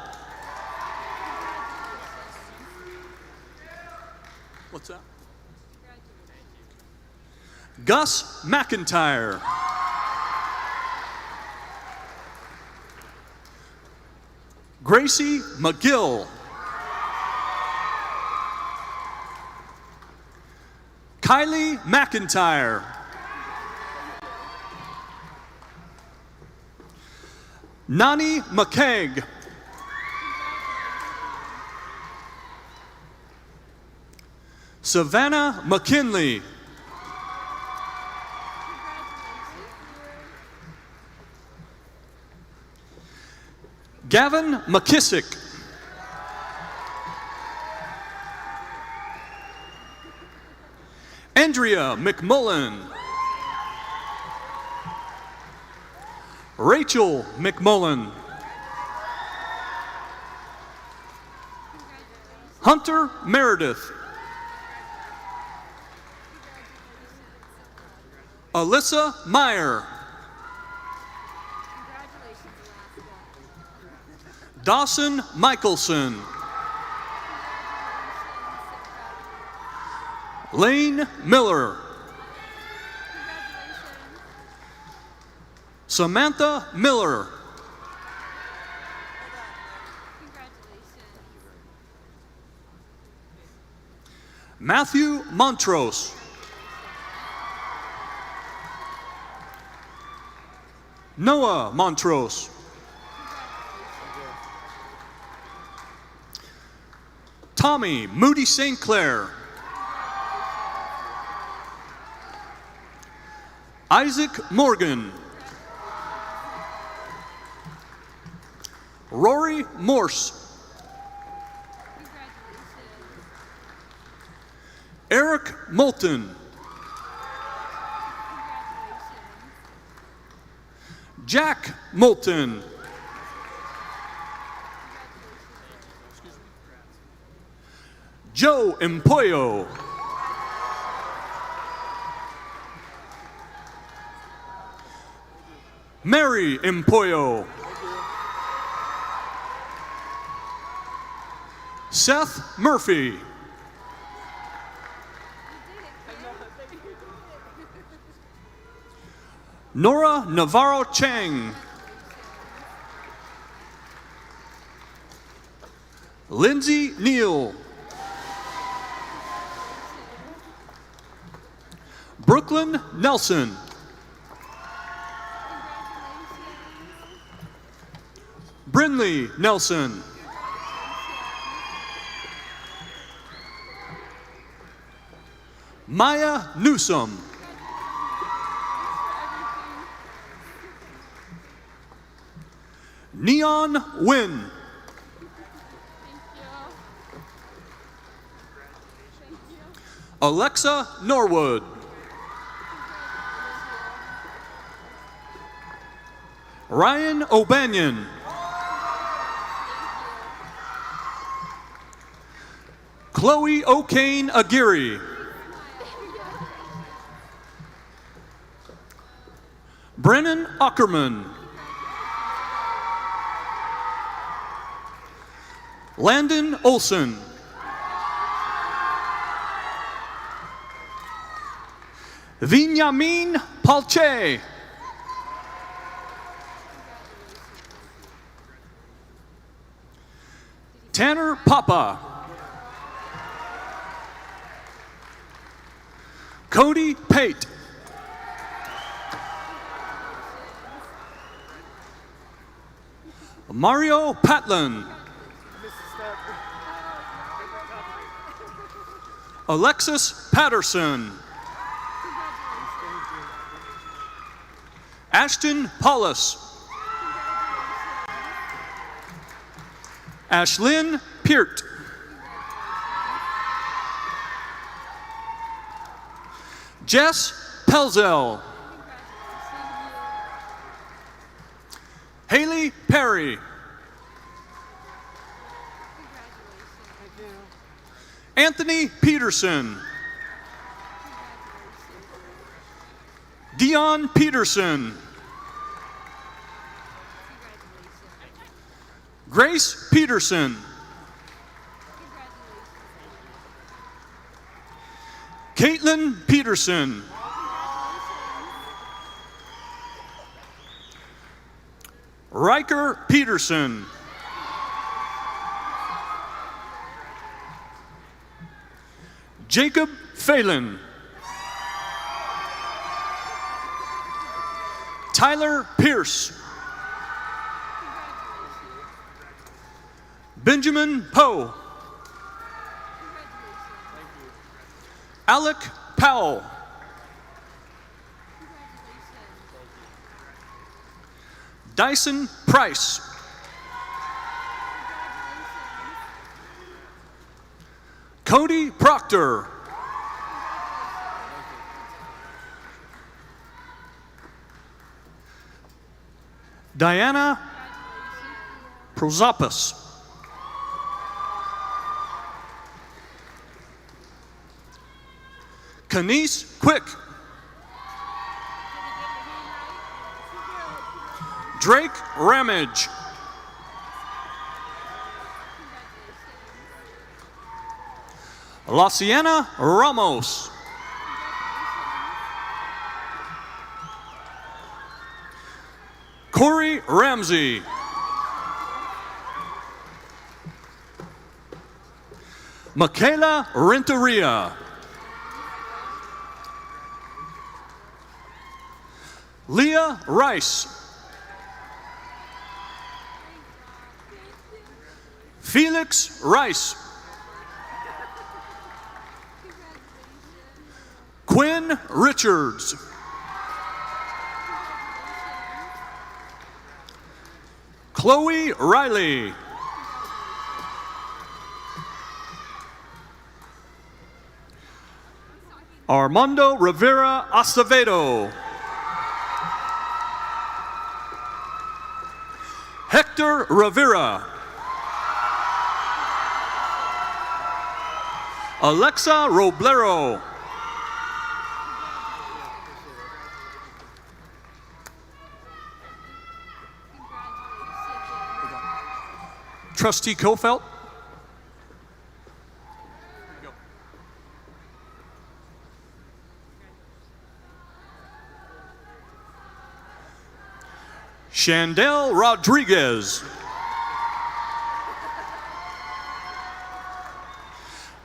What's that? Gus McIntyre. Gracie McGill. Kylie McIntyre. Nani McKeag. Savannah McKinley. Gavin McKissick. Andrea McMullen. Rachel McMullen. Hunter Meredith. Alyssa Meyer. Dawson Michelson. Lane Miller. Samantha Miller. Matthew Montrose. Noah Montrose. Tommy Moody St. Clair. Isaac Morgan. Rory Morse. Eric Moulton. Jack Moulton. Joe Empoyo. Mary Empoyo. Seth Murphy. Nora Navarro Chang. Lindsay Neal. Brooklyn Nelson. Brinley Nelson. Maya Newsom. Neon Wynn. Alexa Norwood. Ryan O'Banion. Chloe O'Kane Aguirre. Brennan Ackerman. Landon Olson. Vinyamin Palche. Tanner Papa. Cody Pate. Mario Patlin. Alexis Patterson. Ashton Paulus. Ashlyn Peart. Jess Pelzel. Haley Perry. Anthony Peterson. Dion Peterson. Grace Peterson. Caitlin Peterson. Riker Peterson. Jacob Phelan. Tyler Pierce. Benjamin Poe. Alec Powell. Dyson Price. Cody Proctor. Diana Prosopis. Kenise Quick. Drake Ramage. Luciana Ramos. Corey Ramsey. Michaela Renteria. Leah Rice. Felix Rice. Quinn Richards. Chloe Riley. Armando Rivera Acevedo. Hector Rivera. Alexa Roblero. Trustee Kofelt. Shandell Rodriguez.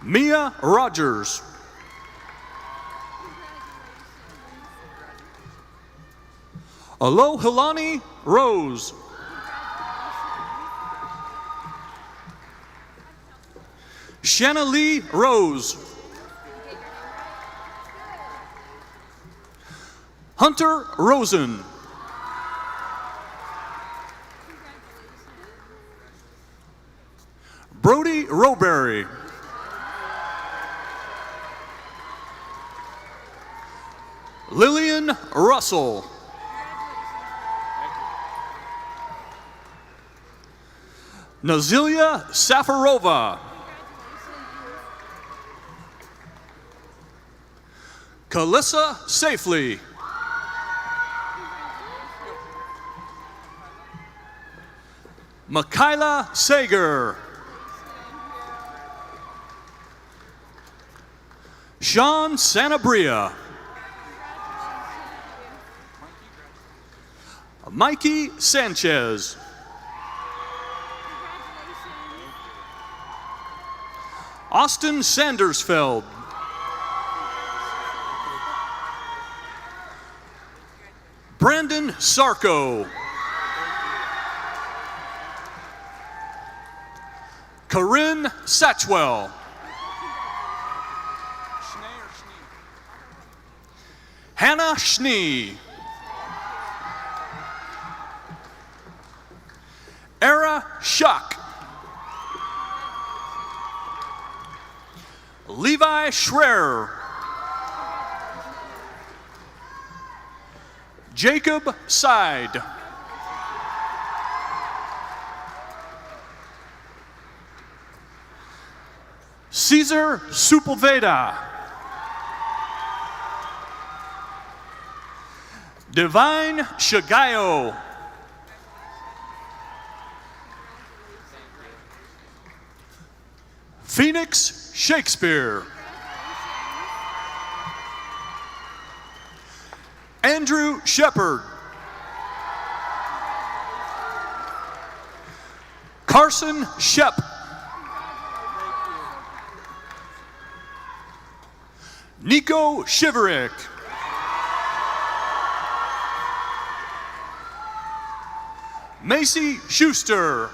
Mia Rogers. Alohilani Rose. Shanna Lee Rose. Hunter Rosen. Brody Roberry. Lillian Russell. Nazilia Safarova. Kalissa Safely. Mikaela Sager. Sean Sanabria. Mikey Sanchez. Austin Sandersfeld. Brandon Sarko. Corinne Satchwell. Hannah Schnee. Era Shuck. Levi Schreier. Jacob Side. Cesar Sepulveda. Divine Shagayo. Phoenix Shakespeare. Andrew Shepard. Carson Shep. Nico Shiverick. Macy Schuster.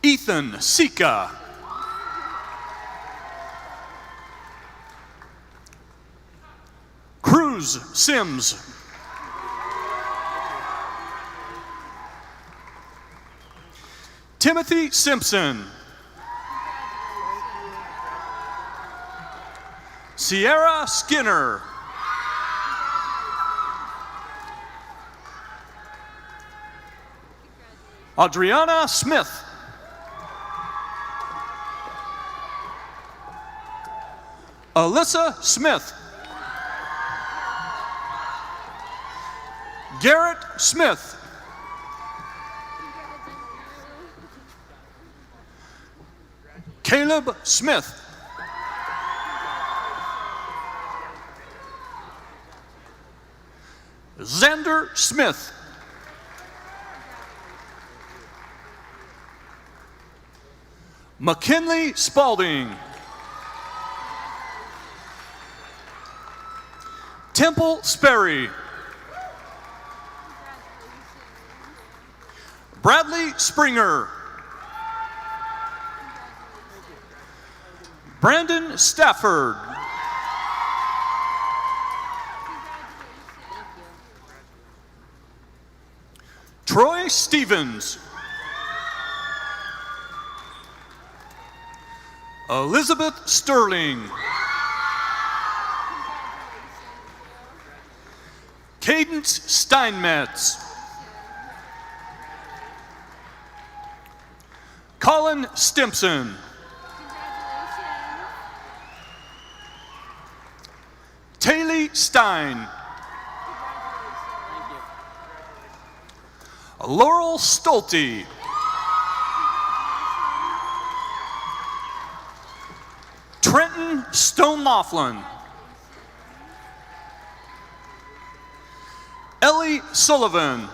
Ethan Sika. Cruz Sims. Timothy Simpson. Sierra Skinner. Adriana Smith. Alyssa Smith. Garrett Smith. Caleb Smith. Xander Smith. McKinley Spalding. Temple Sperry. Bradley Springer. Brandon Stafford. Troy Stevens. Elizabeth Sterling. Cadence Steinmetz. Colin Stimpson. Taylor Stein. Laurel Stolte. Trenton Stone Laughlin. Ellie Sullivan.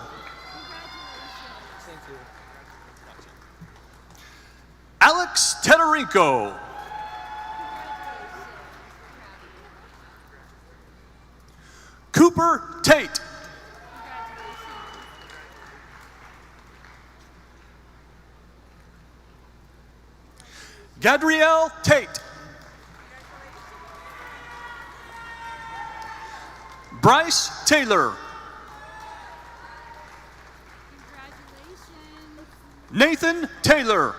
Alex Tederinko. Cooper Tate. Gadriel Tate. Bryce Taylor. Nathan Taylor.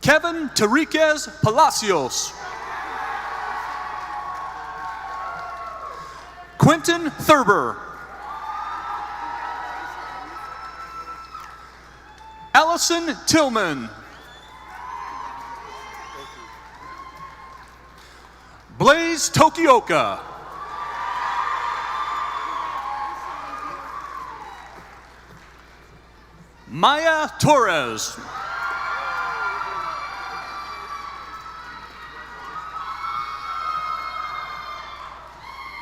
Kevin Tariquez Palacios. Quentin Thurber. Allison Tillman. Blaze Tokioka. Maya Torres.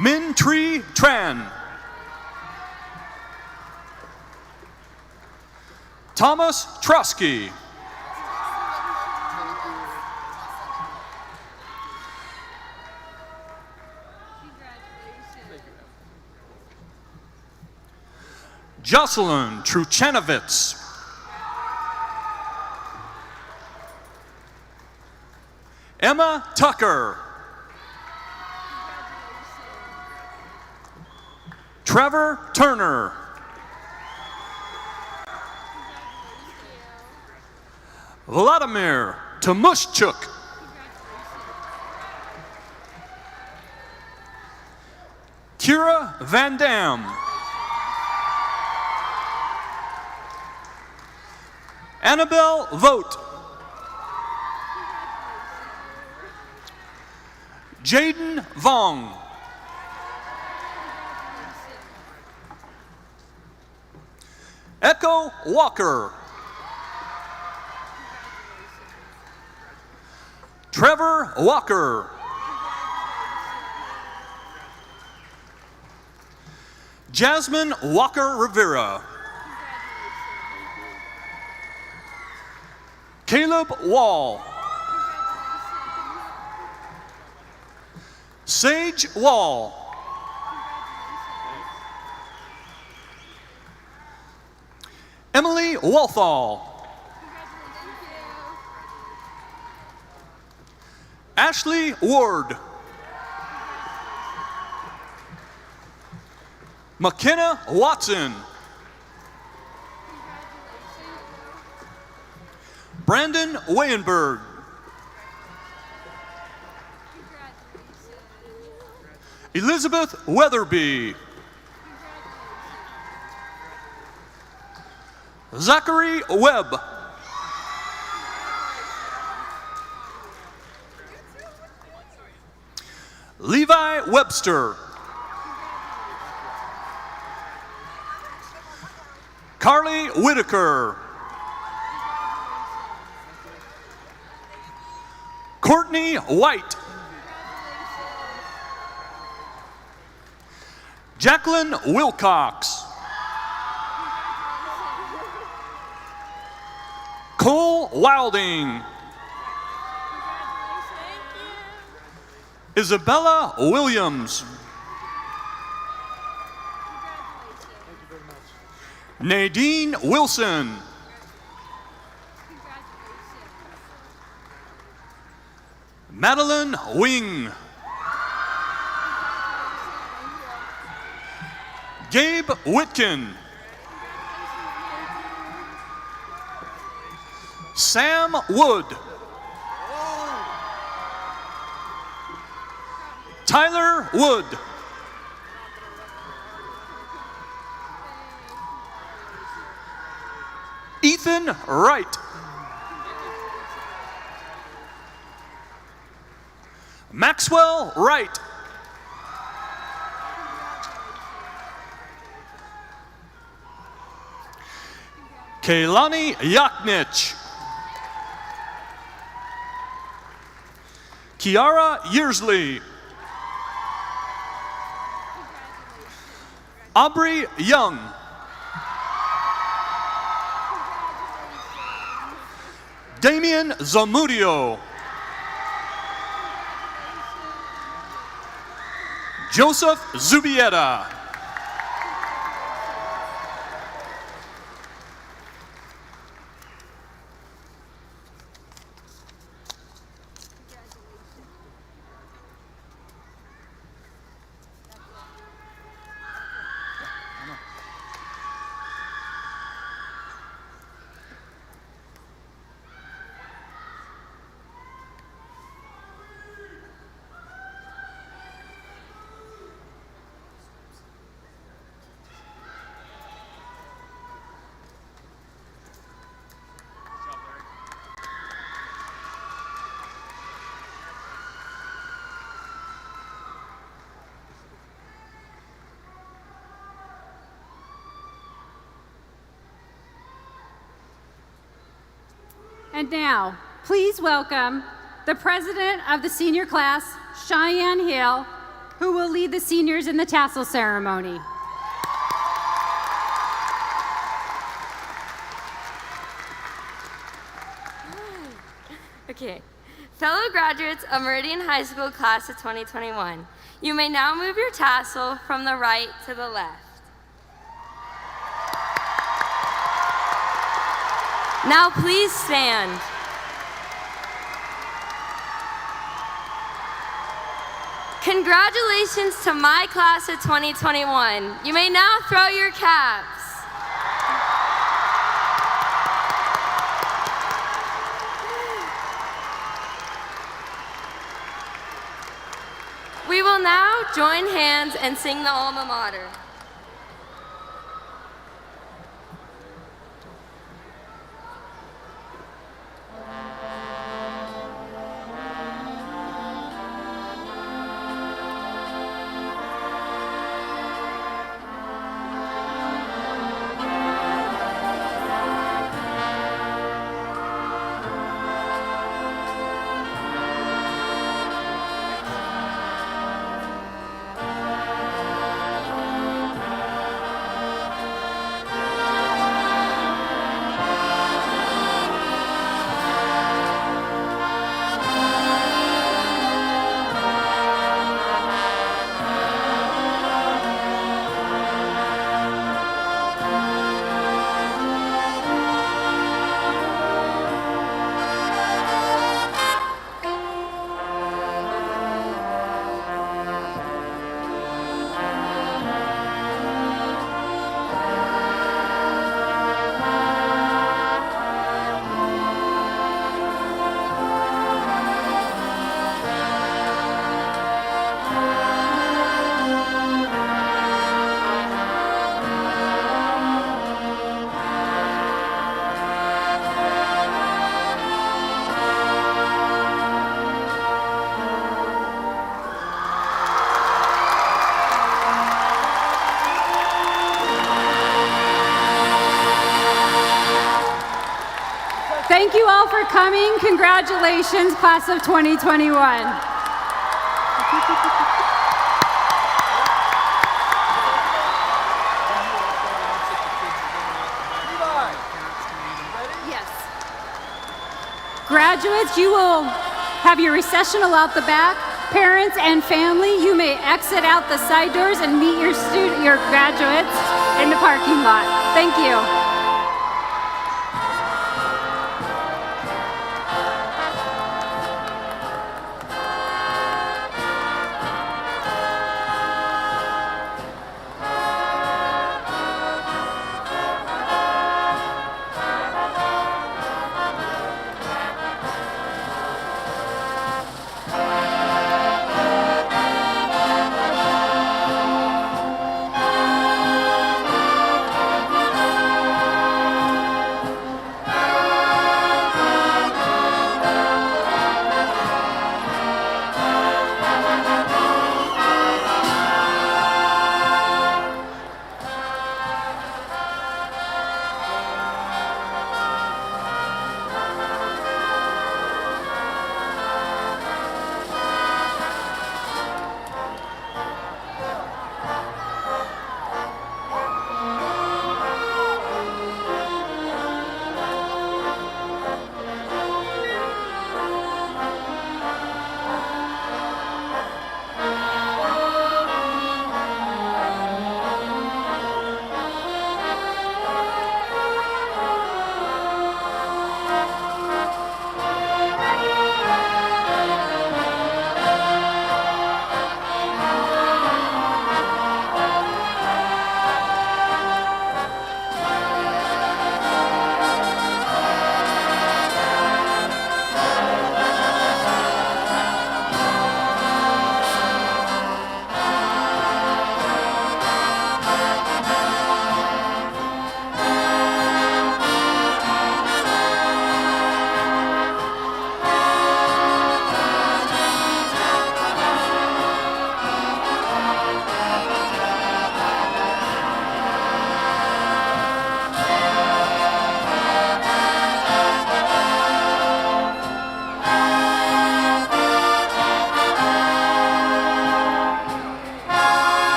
Min Tree Tran. Thomas Trusky. Jocelyn Truchanovitz. Emma Tucker. Trevor Turner. Vladimir Tamushchuk. Kira Van Dam. Annabelle Vogt. Jaden Vong. Echo Walker. Trevor Walker. Jasmine Walker Rivera. Caleb Wall. Sage Wall. Emily Walthall. Ashley Ward. McKenna Watson. Brandon Wayenberg. Elizabeth Weatherby. Zachary Webb. Levi Webster. Carly Whitaker. Courtney White. Jacqueline Wilcox. Cole Wilding. Isabella Williams. Nadine Wilson. Madeline Wing. Gabe Whitkin. Sam Wood. Tyler Wood. Ethan Wright. Maxwell Wright. Kaylani Yaknich. Kiara Yearsley. Aubrey Young. Damian Zamudio. Joseph Zubieta. And now, please welcome the president of the senior class, Cheyenne Hill, who will lead the seniors in the tassel ceremony. Okay. Fellow graduates of Meridian High School class of 2021, you may now move your tassel from the right to the left. Now please stand. Congratulations to my class of 2021. You may now throw your caps. We will now join hands and sing the alma mater. Thank you all for coming. Congratulations, class of 2021. Yes. Graduates, you will have your recessional out the back. Parents and family, you may exit out the side doors and meet your graduates in the parking lot. Thank you.